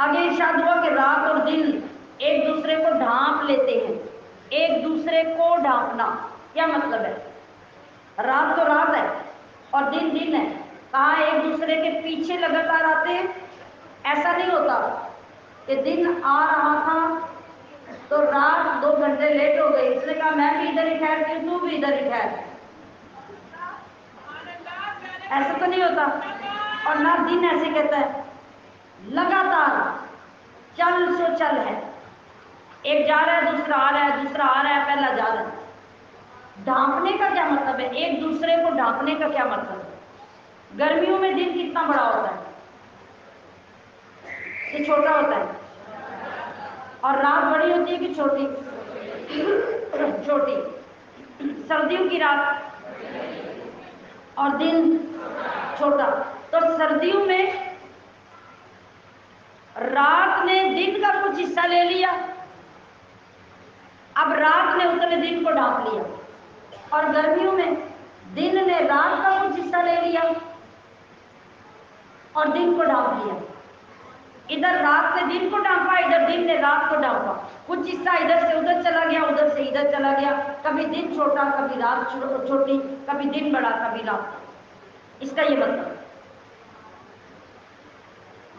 آگے ارشاد ہوا کہ رات اور دن ایک دوسرے کو ڈھانپ لیتے ہیں. ایک دوسرے کو ڈھانپنا کیا مطلب ہے؟ رات تو رات ہے اور دن دن ہے. کہاں ایک دوسرے کے پیچھے لگاتار آتے ہیں؟ ایسا نہیں ہوتا کہ دن آ رہا تھا تو رات 2 گھنٹے لیٹ ہو گئی، اس نے کہا میں بھی ادھر ہی ٹھہرتی ہوں، تو بھی ادھر ہی ٹھہر. ایسا تو نہیں ہوتا. اور نہ دن ایسے کہتا ہے، لگاتار چل سو چل ہے. ایک جا رہا ہے دوسرا آ رہا ہے، دوسرا آ رہا ہے پہلا جا رہا ہے. ڈھانپنے کا کیا مطلب ہے؟ ایک دوسرے کو ڈھانپنے کا کیا مطلب ہے؟ گرمیوں میں دن کتنا بڑا ہوتا ہے؟ یہ چھوٹا ہوتا ہے. اور رات بڑی ہوتی ہے کہ چھوٹی؟ چھوٹی. سردیوں کی رات اور دن چھوٹا. تو سردیوں میں رات نے دن کا کچھ حصہ لے لیا، اب رات نے اتنے دن کو ڈھانپ لیا. اور گرمیوں میں دن نے رات کا کچھ حصہ لے لیا اور دن کو ڈھانپ لیا. ادھر رات نے دن کو ڈھانپا، ادھر دن نے رات کو ڈھانپا. کچھ حصہ ادھر سے ادھر چلا گیا، ادھر سے ادھر چلا گیا. کبھی دن چھوٹا، کبھی رات چھوٹی، کبھی دن بڑا، کبھی رات. اس کا یہ مطلب.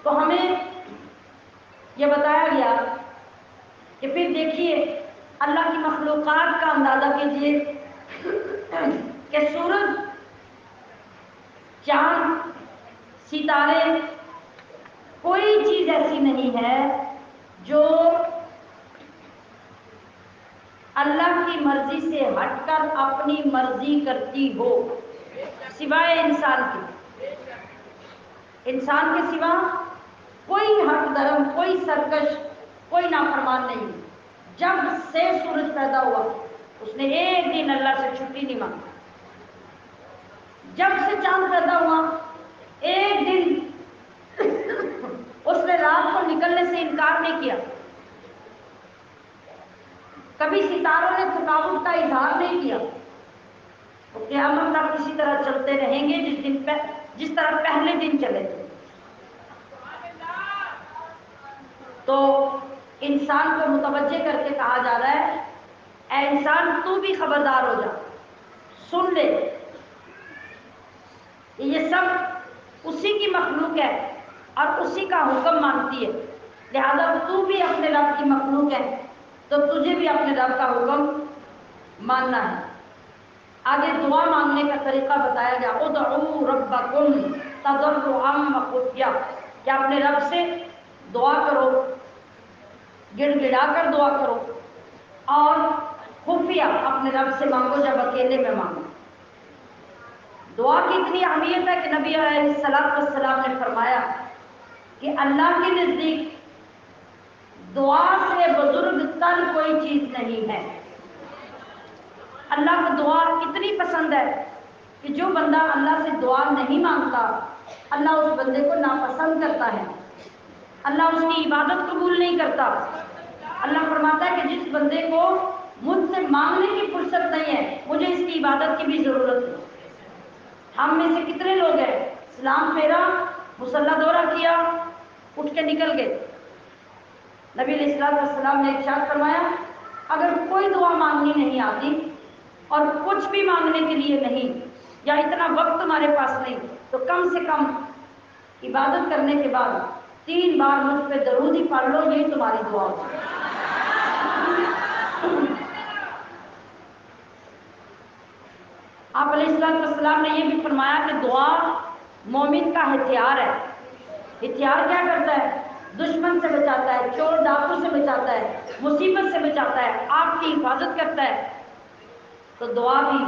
تو ہمیں یہ بتایا گیا کہ پھر دیکھیے اللہ کی مخلوقات کا اندازہ کیجیے کہ سورج، چاند، ستارے، کوئی چیز ایسی نہیں ہے جو اللہ کی مرضی سے ہٹ کر اپنی مرضی کرتی ہو، سوائے انسان کے. انسان کے سوا کوئی ہٹ درم، کوئی سرکش، کوئی نافرمان نہیں. جب سے سورج پیدا ہوا اس نے ایک دن اللہ سے چھٹی نہیں مانگی. جب سے چاند پیدا ہوا ایک دن اس نے رات کو نکلنے سے انکار نہیں کیا. کبھی ستاروں نے تھکاوٹ کا اظہار نہیں کیا. وہ قیامت تک اسی طرح چلتے رہیں گے جس طرح پہلے دن چلے تھے. تو انسان کو متوجہ کر کے کہا جا رہا ہے اے انسان تو بھی خبردار ہو جا، سن لے کہ یہ سب اسی کی مخلوق ہے اور اسی کا حکم مانتی ہے. لہذا تو بھی اپنے رب کی مخلوق ہے تو تجھے بھی اپنے رب کا حکم ماننا ہے. آگے دعا مانگنے کا طریقہ بتایا گیا. ادعوا ربکم تضرعا وخفیا، کہ اپنے رب سے دعا کرو، گڑ گڑا کر دعا کرو، اور خفیہ اپنے رب سے مانگو جب اکیلے میں مانگو. دعا کی اتنی اہمیت ہے کہ نبی علیہ السلام نے فرمایا کہ اللہ کے نزدیک دعا سے بزرگ تر کوئی چیز نہیں ہے. اللہ کو دعا اتنی پسند ہے کہ جو بندہ اللہ سے دعا نہیں مانگتا اللہ اس بندے کو ناپسند کرتا ہے، اللہ اس کی عبادت قبول نہیں کرتا. اللہ فرماتا ہے کہ جس بندے کو مجھ سے مانگنے کی فرصت نہیں ہے مجھے اس کی عبادت کی بھی ضرورت ہے. ہم میں سے کتنے لوگ ہیں سلام پھیرا، مصلی دورہ کیا، اٹھ کے نکل گئے. نبی علیہ السلام نے ارشاد فرمایا اگر کوئی دعا مانگنی نہیں آتی اور کچھ بھی مانگنے کے لیے نہیں یا اتنا وقت تمہارے پاس نہیں تو کم سے کم عبادت کرنے کے بعد 3 بار مجھ پہ درود ہی پڑھ لو، یہی تمہاری دعا ہو. آپ علیہ السلام نے یہ بھی فرمایا کہ دعا مومن کا ہتھیار ہے. ہتھیار کیا کرتا ہے؟ دشمن سے بچاتا ہے، چور ڈاکو سے بچاتا ہے، مصیبت سے بچاتا ہے، آپ کی حفاظت کرتا ہے، تو دعا بھی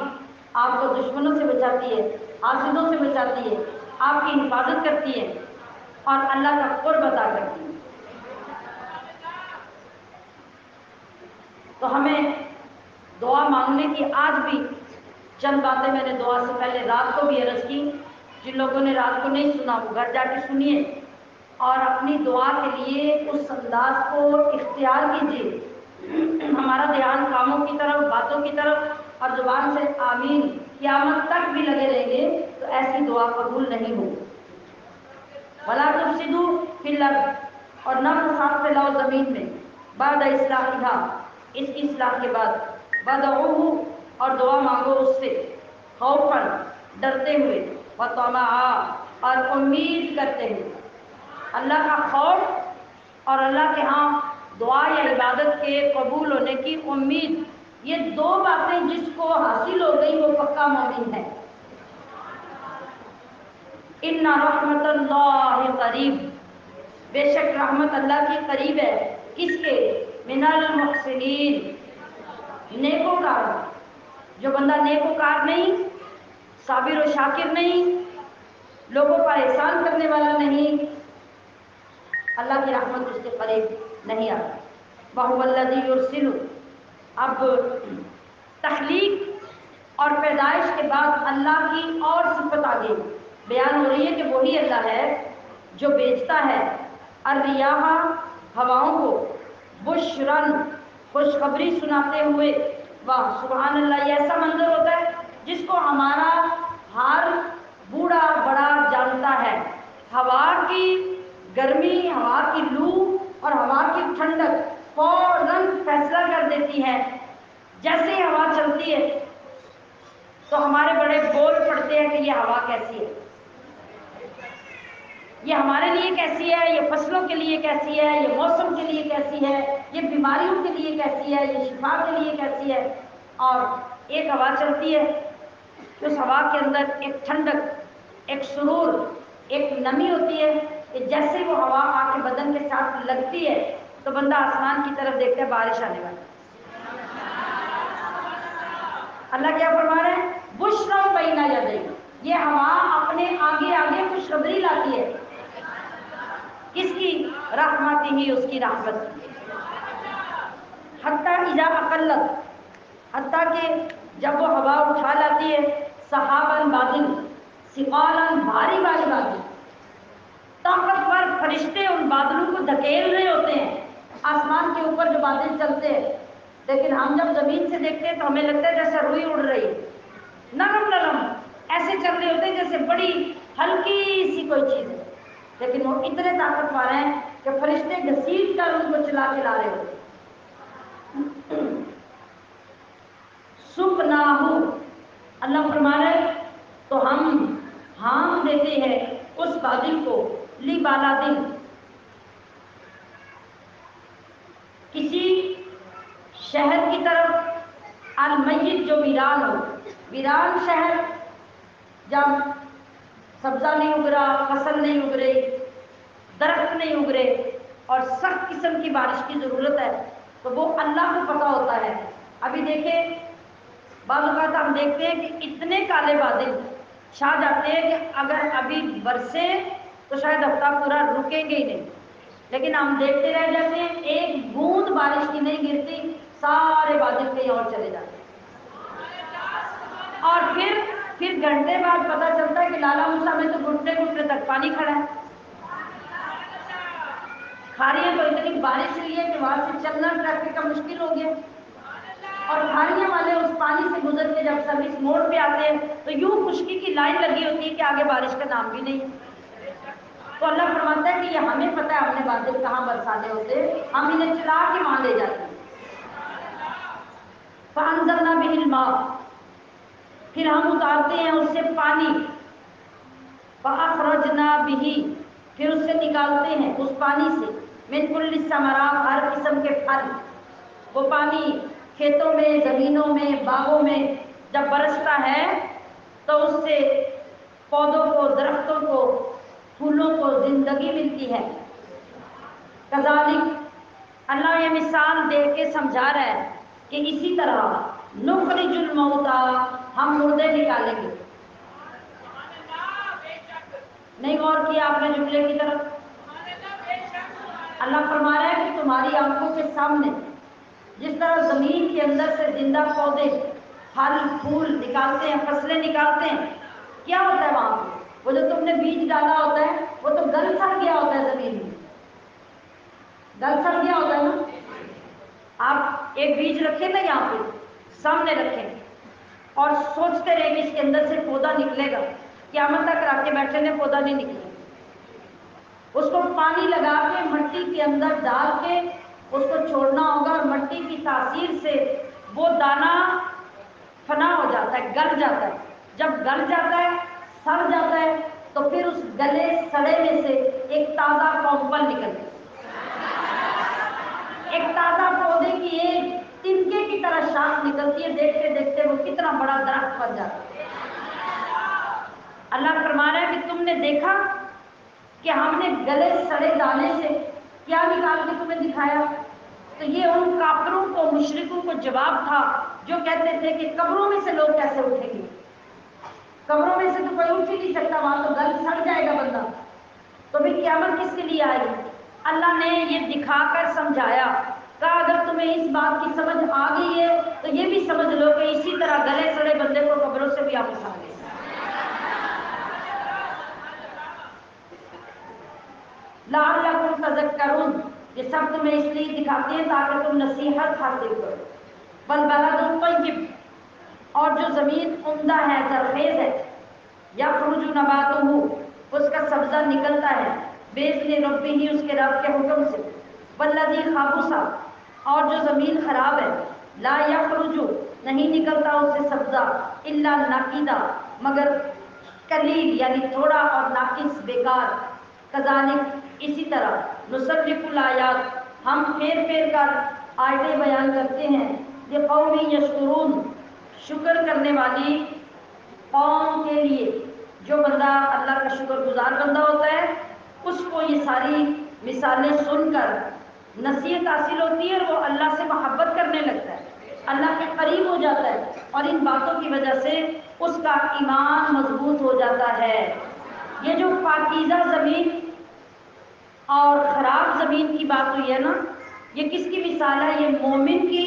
آپ کو دشمنوں سے بچاتی ہے، حاسدوں سے بچاتی ہے، آپ کی حفاظت کرتی ہے اور اللہ کا قرب عطا کرتی ہے۔ تو ہمیں دعا مانگنے کی آج بھی چند باتیں میں نے دعا سے پہلے رات کو بھی عرض کی، جن لوگوں نے رات کو نہیں سنا وہ گھر جا کے سنیے اور اپنی دعا کے لیے اس انداز کو اختیار کیجیے۔ ہمارا دھیان کاموں کی طرف، باتوں کی طرف اور زبان سے آمین قیامت تک بھی لگے رہیں گے تو ایسی دعا قبول نہیں ہوگی۔ وَلَا تُفْسِدُوا فِي الْأَرْضِ، اور نہ فساد پھیلاؤ زمین میں، بعد اصلاحها، اس کی اصلاح کے بعد، وَادْعُوهُ، اور دعا مانگو اس سے، خوفاً، ڈرتے ہوئے، وَطَمَعًا، اور امید کرتے ہوئے۔ اللہ کا خوف اور اللہ کے ہاں دعا یا عبادت کے قبول ہونے کی امید، یہ دو باتیں جس کو حاصل ہو گئی وہ پکا مومن ہے۔ ان رحمت اللہ قریب، بے شک رحمت اللہ کی قریب ہے، کس کے؟ من المحسنین، نیکوکار۔ جو بندہ نیکوکار نہیں، صابر و شاکر نہیں، لوگوں پر احسان کرنے والا نہیں، اللہ کی رحمت اس کے قریب نہیں آتی۔ وَهُوَ الَّذِي يُرْسِلُ، اب تخلیق اور پیدائش کے بعد اللہ کی اور صفت آگے بیان ہو رہی ہے کہ وہی اللہ ہے جو بھیجتا ہے الریاح، ہواؤں کو، بشرن، خوشخبری سناتے ہوئے۔ واہ سبحان اللہ، یہ ایسا منظر ہوتا ہے جس کو ہمارا ہر بوڑھا بڑا جانتا ہے۔ ہوا کی گرمی، ہوا کی لو اور ہوا کی ٹھنڈک فوراً فیصلہ کر دیتی ہے۔ جیسے ہی ہوا چلتی ہے تو ہمارے بڑے بول پڑتے ہیں کہ یہ ہوا کیسی ہے، یہ ہمارے لیے کیسی ہے، یہ فصلوں کے لیے کیسی ہے، یہ موسم کے لیے کیسی ہے، یہ بیماریوں کے لیے کیسی ہے، یہ شفا کے لیے کیسی ہے۔ اور ایک ہوا چلتی ہے کہ اس ہوا کے اندر ایک ٹھنڈک، ایک سرور، ایک نمی ہوتی ہے کہ جیسے وہ ہوا آ کے بدن کے ساتھ لگتی ہے تو بندہ آسمان کی طرف دیکھتا ہے، بارش آنے والی۔ اللہ کیا فرما رہے ہیں؟ بشرا بین یدیہ، یہ ہوا اپنے آگے آگے خوشخبری لاتی ہے، کس کی؟ رحمت ہی، اس کی رحمت کی۔ حتیٰ اذا اقلت، حتیٰ کہ جب وہ ہوا اٹھا لاتی ہے، سحاباً بادل، ثقالاً بھاری بھاری بادل، طاقتور فرشتے ان بادلوں کو دھکیل رہے ہوتے ہیں، آسمان کے اوپر جو بادل چلتے ہیں، لیکن ہم جب زمین سے دیکھتے ہیں تو ہمیں لگتا ہے جیسے روئی اڑ رہی ہے، نرم نرم ایسے چل رہے ہوتے ہیں جیسے بڑی ہلکی سی کوئی چیز ہے، لیکن وہ اتنے طاقتور ہیں کہ فرشتے گھسیٹ کر ان کو چلا کے لا رہے ہوتے ہیں۔ سقناہ، اللہ فرما رہے تو ہم ہام دیتے ہیں اس بادل کو، لی بالا دن، کسی شہر کی طرف، المیت جو ویران ہو، ویران شہر جب سبزہ نہیں اگ رہا، فصل نہیں اگ رہی، درخت نہیں اگ رہے اور سخت قسم کی بارش کی ضرورت ہے تو وہ اللہ کو پتہ ہوتا ہے۔ ابھی دیکھیں بعض اوقات ہم دیکھتے ہیں کہ اتنے کالے بادل چھا جاتے ہیں کہ اگر ابھی برسے تو شاید ہفتہ پورا رکیں گے ہی نہیں، لیکن ہم دیکھتے رہ جاتے ہیں، ایک بوند بارش کی نہیں گرتی، سارے بادل کہیں اور چلے جاتے ہیں، اور پھر گھنٹے بعد پتہ چلتا ہے کہ لالا موسیٰ میں تو گھٹنے گھٹنے تک پانی کھڑا ہے۔ کھاریاں تو اتنی بارش ہوئی ہے کہ وہاں سے چلنا ٹریفک کا مشکل ہو گیا، اور کھاریاں والے اس پانی سے گزر کے جب سروس موڑ پہ آتے ہیں تو یوں خشکی کی لائن لگی ہوتی ہے کہ آگے بارش کا نام بھی نہیں۔ تو اللہ فرماتا ہے کہ یہ ہمیں پتہ ہے ہم نے بادل کہاں برسانے ہوتے، ہم انہیں چلا کے وہاں لے جاتے ہیں۔ فَأَنزَلْنَا بِهِ الْمَاءَ، پھر ہم اتارتے ہیں اس سے پانی، فَأَخْرَجْنَا بِهِ، پھر اس سے نکالتے ہیں اس پانی سے، مِنْ كُلِّ الثَّمَرَاتِ، ہر قسم کے پھل۔ وہ پانی کھیتوں میں، زمینوں میں، باغوں میں جب برستا ہے تو اس سے پودوں کو، درختوں کو، پھولوں کو زندگی ملتی ہے۔ کذالک، اللہ یہ مثال دے کے سمجھا رہا ہے کہ اسی طرح نخرج الموتى، ہم مردے نکالیں گے. نہیں غور کیا آپ نے جملے کی طرف؟ اللہ فرما رہا ہے کہ تمہاری آنکھوں کے سامنے جس طرح زمین کے اندر سے زندہ پودے پھل پھول نکالتے ہیں، فصلیں نکالتے ہیں، کیا ہوتا ہے وہاں پہ؟ وہ جو تم نے بیج ڈالا ہوتا ہے وہ تو گل سڑ گیا ہوتا ہے، زمین میں گل سڑ گیا ہوتا ہے نا. آپ ایک بیج رکھیں نا یہاں پہ سامنے رکھیں اور سوچتے رہیں کہ اس کے اندر سے پودا نکلے گا، قیامت تک رکھ کے بیٹھے نے پودا نہیں نکلے. اس کو پانی لگا کے مٹی کے اندر ڈال کے اس کو چھوڑنا ہوگا، اور مٹی کی تاثیر سے وہ دانہ فنا ہو جاتا ہے، گل جاتا ہے. جب گل جاتا ہے، سڑ جاتا ہے، تو پھر اس گلے سڑے میں سے ایک تازہ کمپل نکلتا ہے، ایک تازہ پودے کی ایک تنکے کی طرح شاخ نکلتی ہے. دیکھتے دیکھتے وہ کتنا بڑا درخت بن جاتا ہے. اللہ فرما رہا ہے کہ تم نے دیکھا کہ ہم نے گلے سڑے دانے سے کیا نکال کے تمہیں دکھایا. تو یہ ان کافروں کو، مشرکوں کو جواب تھا جو کہتے تھے کہ قبروں میں سے لوگ کیسے اٹھیں گے؟ قبروں میں سے تو کوئی اٹھ ہی نہیں سکتا، وہاں تو گل سڑ جائے گا بندہ. تو پھر قیامت کس کے لیے آئی؟ اللہ نے یہ دکھا کر سمجھایا. کہا اگر تمہیں اس بات کی سمجھ آ گئی ہے تو یہ بھی سمجھ لو کہ اسی طرح گلے سڑے بندے کو قبروں سے بھی آپ اٹھا لیں. لعلکم تذکرون، یہ سب تمہیں اس لیے دکھاتے ہیں تاکہ تم نصیحت حاصل کرو. والبلد الطیب، اور جو زمین عمدہ ہے، زرخیز ہے، یخرج نباتہ، اس کا سبزہ نکلتا ہے، باذن ربہ، اس کے رب کے حکم سے. والذی خبث، اور جو زمین خراب ہے، لا یخرج، نہیں نکلتا اس سے سبزہ، الا نقیدا، مگر قلیل یعنی تھوڑا اور ناقص، بیکار. کذالک، اسی طرح، نصرف الآیات، ہم پھیر پھیر کر آیتیں بیان کرتے ہیں. لقوم یشکرون، شکر کرنے والی قوم کے لیے. جو بندہ اللہ کا شکر گزار بندہ ہوتا ہے اس کو یہ ساری مثالیں سن کر نصیحت حاصل ہوتی ہے اور وہ اللہ سے محبت کرنے لگتا ہے، اللہ کے قریب ہو جاتا ہے، اور ان باتوں کی وجہ سے اس کا ایمان مضبوط ہو جاتا ہے. یہ جو پاکیزہ زمین اور خراب زمین کی بات ہوئی ہے نا، یہ کس کی مثال ہے؟ یہ مومن کی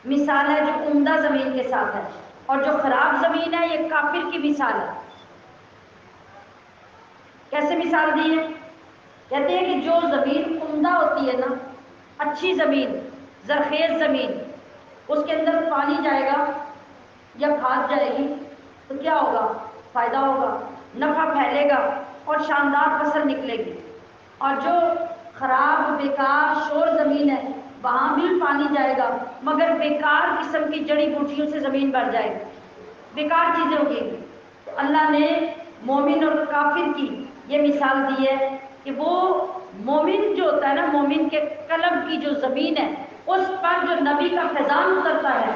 مثال ہے جو عمدہ زمین کے ساتھ ہے، اور جو خراب زمین ہے یہ کافر کی مثال ہے. کیسے مثال دی ہے؟ کہتے ہیں کہ جو زمین عمدہ ہوتی ہے نا، اچھی زمین، زرخیز زمین، اس کے اندر پانی جائے گا یا کھاد جائے گی تو کیا ہوگا؟ فائدہ ہوگا، نفع پھیلے گا اور شاندار فصل نکلے گی. اور جو خراب بیکار شور زمین ہے وہاں بھی پانی جائے گا مگر بیکار قسم کی جڑی بوٹیوں سے زمین بھر جائے گی، بیکار چیزیں ہوگی. تو اللہ نے مومن اور کافر کی یہ مثال دی ہے کہ وہ مومن جو ہوتا ہے نا، مومن کے قلب کی جو زمین ہے اس پر جو نبی کا فیضان اترتا ہے،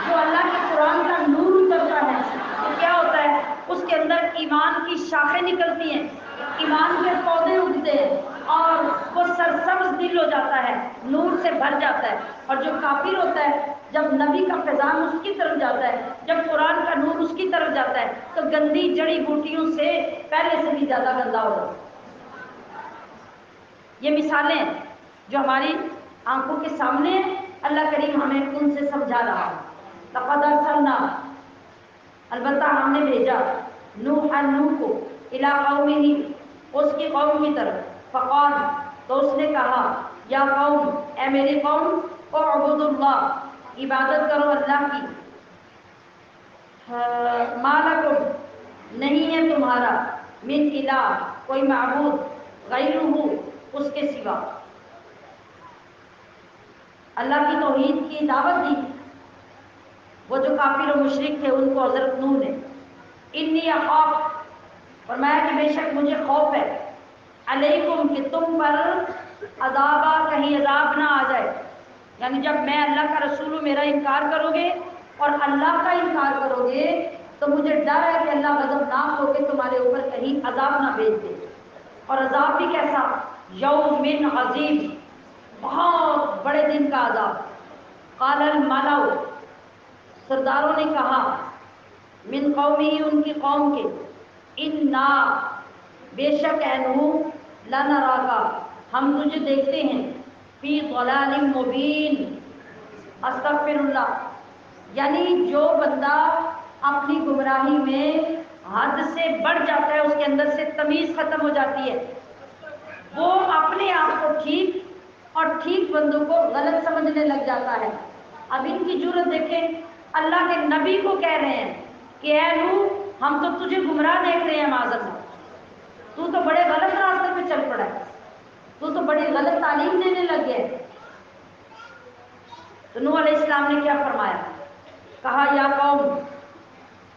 جو اللہ کے قرآن کا نور اترتا ہے، تو کیا ہوتا ہے؟ اس کے اندر ایمان کی شاخیں نکلتی ہیں، ایمان کے پودے اگتے ہیں اور وہ سرسبز دل ہو جاتا ہے، نور سے بھر جاتا ہے. اور جو کافر ہوتا ہے جب نبی کا فیضان اس کی طرف جاتا ہے، جب قرآن کا نور اس کی طرف جاتا ہے تو گندی جڑی بوٹیوں سے پہلے سے بھی زیادہ گندا ہو جاتا ہے. یہ مثالیں جو ہماری آنکھوں کے سامنے ہیں، اللہ کریم ہمیں ان سے سمجھا رہا ہے. لقد ارسلنا، البتہ ہم نے بھیجا، نوح کو الی قومہ، اس کی قوم کی طرف. فقال، تو اس نے کہا، یا قوم، اے میری قوم، اعبدوا اللہ، عبادت کرو اللہ کی. ما لکم، نہیں ہے تمہارا، من الہ، کوئی معبود، غیرہ، اس کے سوا. اللہ کی توحید کی دعوت دی. وہ جو کافر و مشرک تھے ان کو حضرت نوح نے انی اخاف، فرمایا کہ بے شک مجھے خوف ہے، علیکم، کہ تم پر عذابہ، کہیں عذاب نہ آ جائے. یعنی جب میں اللہ کا رسول ہوں، میرا انکار کرو گے اور اللہ کا انکار کرو گے تو مجھے ڈر ہے کہ اللہ غضبناک ہو کے تمہارے اوپر کہیں عذاب نہ بھیج دے. اور عذاب بھی کیسا؟ یوم عظیم، بہت بڑے دن کا عذاب۔ قال الملأ، سرداروں نے کہا، من قومی، ان کی قوم کے، انا، بے شک اے نوح، لنراکا، ہم تجھے دیکھتے ہیں، فی ضلال مبین، استغفر اللہ، یعنی جو بندہ اپنی گمراہی میں حد سے بڑھ جاتا ہے، اس کے اندر سے تمیز ختم ہو جاتی ہے، وہ اپنے آپ کو ٹھیک اور ٹھیک بندوں کو غلط سمجھنے لگ جاتا ہے۔ اب ان کی جرت دیکھیں، اللہ کے نبی کو کہہ رہے ہیں کہ اے نوح، ہم تو تجھے گمراہ دیکھ رہے ہیں، معاذ اللہ، تو بڑے غلط راستے پہ چل پڑا ہے، تو بڑی غلط تعلیم دینے لگ گیا ہے۔ تو نوح علیہ السلام نے کیا فرمایا؟ کہا، یا قوم،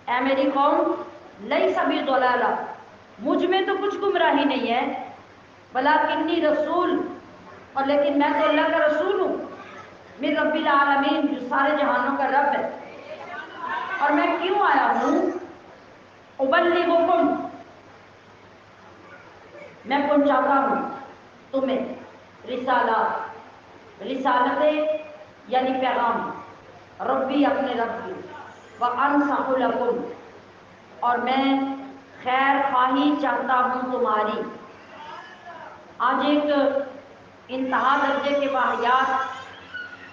اے میری قوم، لیس بی ضلالہ، مجھ میں تو کچھ گمراہی نہیں ہے، ولکنی رسول، اور لیکن میں تو اللہ کا رسول ہوں، من رب العالمین، جو سارے جہانوں کا رب ہے، اور میں کیوں آیا ہوں؟ ابلغکم، میں پہنچاتا ہوں تمہیں رسالتیں یعنی پیغام، ربی، اپنے رب کی، وانصح لکم، اور میں خیر خواہی چاہتا ہوں تمہاری۔ آج ایک انتہا درجے کے واحیات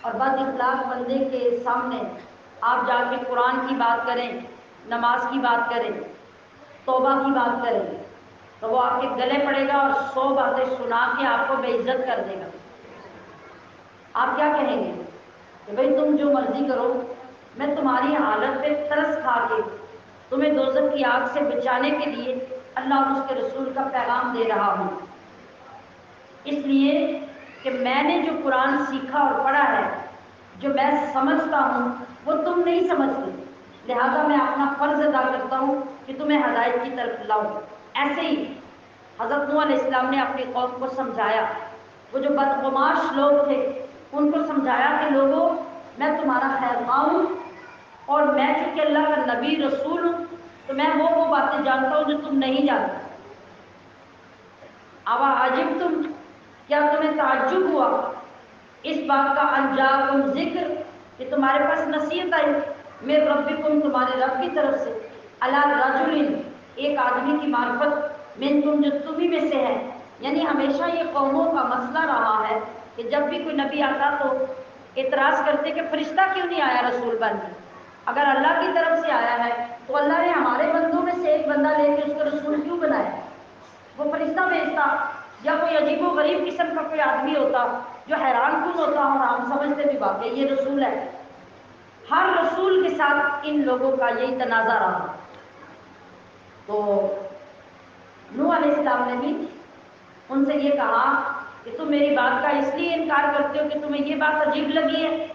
اور بد اخلاق بندے کے سامنے آپ جا کے قرآن کی بات کریں، نماز کی بات کریں، توبہ کی بات کریں، تو وہ آپ کے گلے پڑے گا اور 100 باتیں سنا کے آپ کو بے عزت کر دے گا۔ آپ کیا کہیں گے کہ بھئی تم جو مرضی کرو، میں تمہاری حالت پہ ترس کھا کے تمہیں دوزخ کی آگ سے بچانے کے لیے اللہ اور اس کے رسول کا پیغام دے رہا ہوں، اس لیے کہ میں نے جو قرآن سیکھا اور پڑھا ہے، جو میں سمجھتا ہوں وہ تم نہیں سمجھتے، لہذا میں اپنا فرض ادا کرتا ہوں کہ تمہیں ہدایت کی طرف لاؤں۔ ایسے ہی حضرت نوح علیہ السلام نے اپنی قوم کو سمجھایا، وہ جو بدگماش لوگ تھے ان کو سمجھایا کہ لوگوں، میں تمہارا خیر خواہ ہوں، اور میں چونکہ اللہ کا نبی رسول ہوں تو میں وہ باتیں جانتا ہوں جو تم نہیں جانتے۔ اوا عجبتم، کیا تمہیں تعجب ہوا اس بات کا، ان جاءکم ذکر، کہ تمہارے پاس نصیحت آئی، من ربکم، تمہارے رب کی طرف سے، علی رجل، ایک آدمی کی معرفت، منکم، جو تمہیں میں سے ہے۔ یعنی ہمیشہ یہ قوموں کا مسئلہ رہا ہے کہ جب بھی کوئی نبی آتا تو اعتراض کرتے کہ فرشتہ کیوں نہیں آیا رسول بن کے؟ اگر اللہ کی طرف سے آیا ہے تو اللہ نے ہمارے بندوں میں سے ایک بندہ لے کے اس کو رسول کیوں بنایا؟ وہ فرشتہ بھیجتا، یا کوئی عجیب و غریب قسم کا کوئی آدمی ہوتا جو حیران کن ہوتا اور ہم سمجھتے بھی واقعی یہ رسول ہے۔ ہر رسول کے ساتھ ان لوگوں کا یہی تنازع رہا۔ تو نوح علیہ السلام نے بھی ان سے یہ کہا کہ تم میری بات کا اس لیے انکار کرتے ہو کہ تمہیں یہ بات عجیب لگی ہے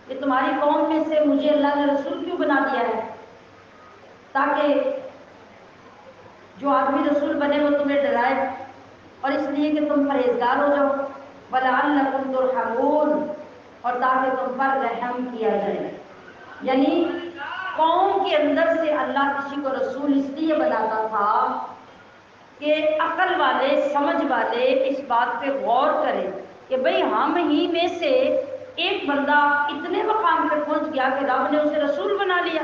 کہ تمہاری قوم میں سے مجھے اللہ نے رسول کیوں بنا دیا ہے، تاکہ جو آدمی رسول بنے وہ تمہیں ڈرائے، اور اس لیے کہ تم پرہیزگار ہو جاؤ، وَلَعَلَّكُمْ تُرْحَمُونَ، اور تاکہ تم پر رحم کیا جائے۔ یعنی قوم کے اندر سے اللہ کسی کو رسول اس لیے بناتا تھا کہ عقل والے، سمجھ والے اس بات پہ غور کریں کہ بھئی ہم ہی میں سے ایک بندہ اتنے مقام پہ پہنچ گیا کہ رب نے اسے رسول بنا لیا،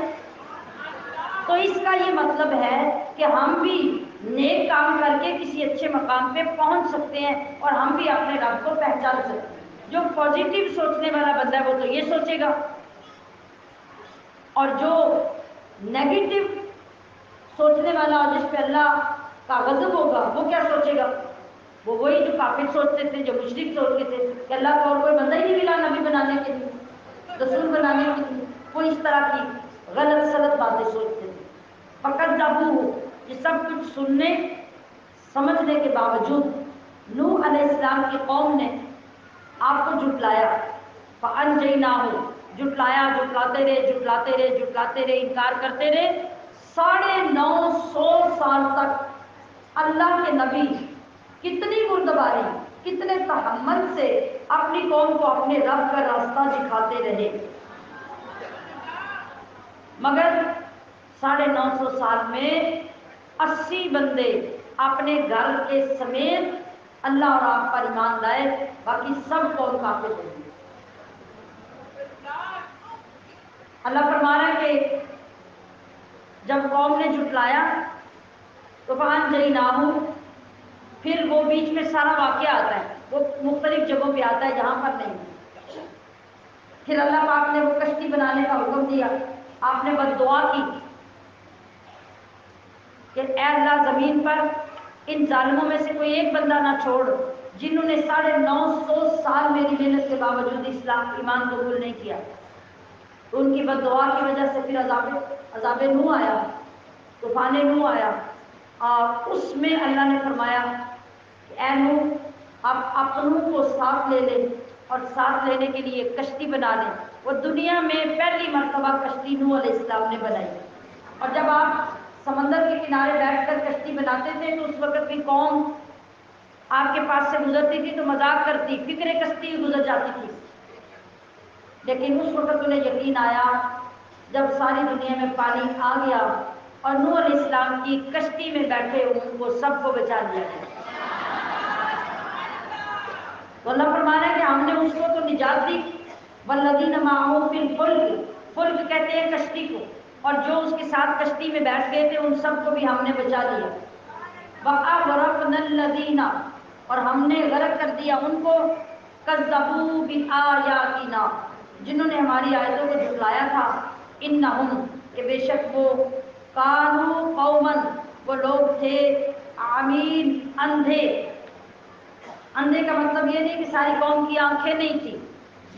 تو اس کا یہ مطلب ہے کہ ہم بھی نیک کام کر کے کسی اچھے مقام پہ پہنچ سکتے ہیں، اور ہم بھی اپنے رب کو پہچان سکتے ہیں۔ جو پازیٹیو سوچنے والا بندہ ہے وہ تو یہ سوچے گا، اور جو نیگیٹو سوچنے والا جس پہ اللہ کا غضب ہوگا وہ کیا سوچے گا؟ وہ وہی جو کافر سوچتے تھے، جو مشرک سوچتے تھے کہ اللہ کو اور کوئی بندہ ہی نہیں ملا نبی بنانے کے لیے، رسول بنانے کے لیے، وہ اس طرح کی غلط سلط باتیں سوچتے تھے۔ فَكَذَّبُوهُ، یہ سب کچھ سننے سمجھنے کے باوجود نوح علیہ السلام کی قوم نے آپ کو جھٹلایا، فَأَنْجَيْنَاهُ، جھٹلایا، جھٹلاتے رہے، انکار کرتے رہے، 950 سال تک اللہ کے نبی کتنی مردباری، کتنے تحمل سے اپنی قوم کو اپنے رب کا راستہ دکھاتے رہے، مگر 950 سال میں 80 بندے اپنے گھر کے سمیت اللہ اور آپ پر ایمان لائے، باقی سب قوم کافر ہوگی۔ اللہ فرما رہا ہے کہ جب قوم نے جھٹلایا تو فَأَنجَيْنَاهُ، پھر وہ بیچ میں سارا واقعہ آتا ہے، وہ مختلف جگہوں پہ آتا ہے جہاں پر نہیں۔ پھر اللہ پاک نے وہ کشتی بنانے کا حکم دیا، آپ نے بد دعا کی کہ اے اللہ زمین پر ان ظالموں میں سے کوئی ایک بندہ نہ چھوڑ جنہوں نے 950 سال میری محنت کے باوجود اسلام ایمان قبول نہیں کیا۔ تو ان کی بد دعا کی وجہ سے پھر عذاب نوح آیا، طوفان نوح آیا، اور اس میں اللہ نے فرمایا کہ اے نوح آپ اپنوں کو ساتھ لے لیں، اور ساتھ لینے کے لیے کشتی بنا لیں۔ وہ دنیا میں پہلی مرتبہ کشتی نوح علیہ السلام نے بنائی، اور جب آپ سمندر کے کنارے بیٹھ کر کشتی بناتے تھے تو اس وقت بھی قوم آپ کے پاس سے گزرتی تھی تو مذاق کرتی، فکر کشتی گزر جاتی تھی، لیکن اس وقت انہیں یقین آیا جب ساری دنیا میں پانی آ گیا اور نوح علیہ السلام کی کشتی میں بیٹھے ان کو سب کو بچا لیا گیا۔ تو اللہ فرما رہا ہے کہ ہم نے اس کو تو نجات دی، والذین معه فی الفلک، فلک کہتے ہیں کشتی کو، اور جو اس کے ساتھ کشتی میں بیٹھ گئے تھے ان سب کو بھی ہم نے بچا لیا۔ وَأَغْرَقْنَا الَّذِينَ، اور ہم نے غرق کر دیا ان کو، كَذَّبُوا بِآيَاتِنَا، جنہوں نے ہماری آیتوں کو جھٹلایا تھا، إِنَّهُمْ، کہ بے شک وہ، كَانُوا قَوْمًا، وہ لوگ تھے، عَمِينَ، اندھے۔ اندھے کا مطلب یہ نہیں کہ ساری قوم کی آنکھیں نہیں تھی،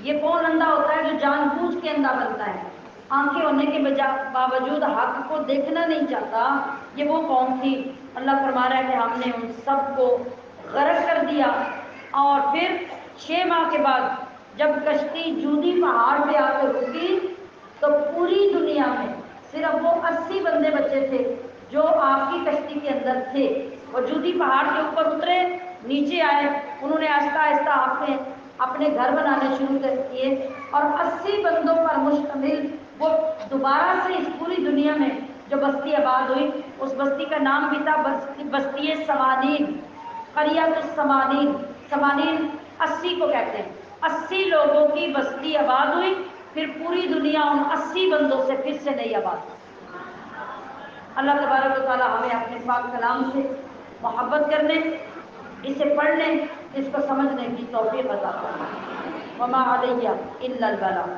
یہ کون اندھا ہوتا ہے جو جان بوجھ کے اندھا بنتا ہے، آنکھیں ہونے کے باوجود حق کو دیکھنا نہیں چاہتا، یہ وہ قوم تھی۔ اللہ فرما رہا ہے کہ ہم نے ان سب کو غرق کر دیا، اور پھر 6 ماہ کے بعد جب کشتی جودی پہاڑ پہ آ کر رکی تو پوری دنیا میں صرف وہ 80 بندے بچے تھے جو آپ کی کشتی کے اندر تھے۔ وہ جودی پہاڑ کے اوپر اترے، نیچے آئے، انہوں نے آہستہ آہستہ اپنے گھر بنانے شروع کر کیے، اور 80 بندوں پر مشتمل وہ دوبارہ سے اس پوری دنیا میں جو بستی آباد ہوئی، اس بستی کا نام بھی تھا بستی سمانین، قریۃ السمانین۔ سمانین 80 کو کہتے ہیں، 80 لوگوں کی بستی آباد ہوئی، پھر پوری دنیا ان 80 بندوں سے پھر سے نئی آباد ہوئی۔ اللہ تبارک و تعالی ہمیں اپنے پاک کلام سے محبت کرنے، اسے پڑھنے، اس کو سمجھنے کی توفیق عطا فرمائے۔ وما علیہ الا البلاغ۔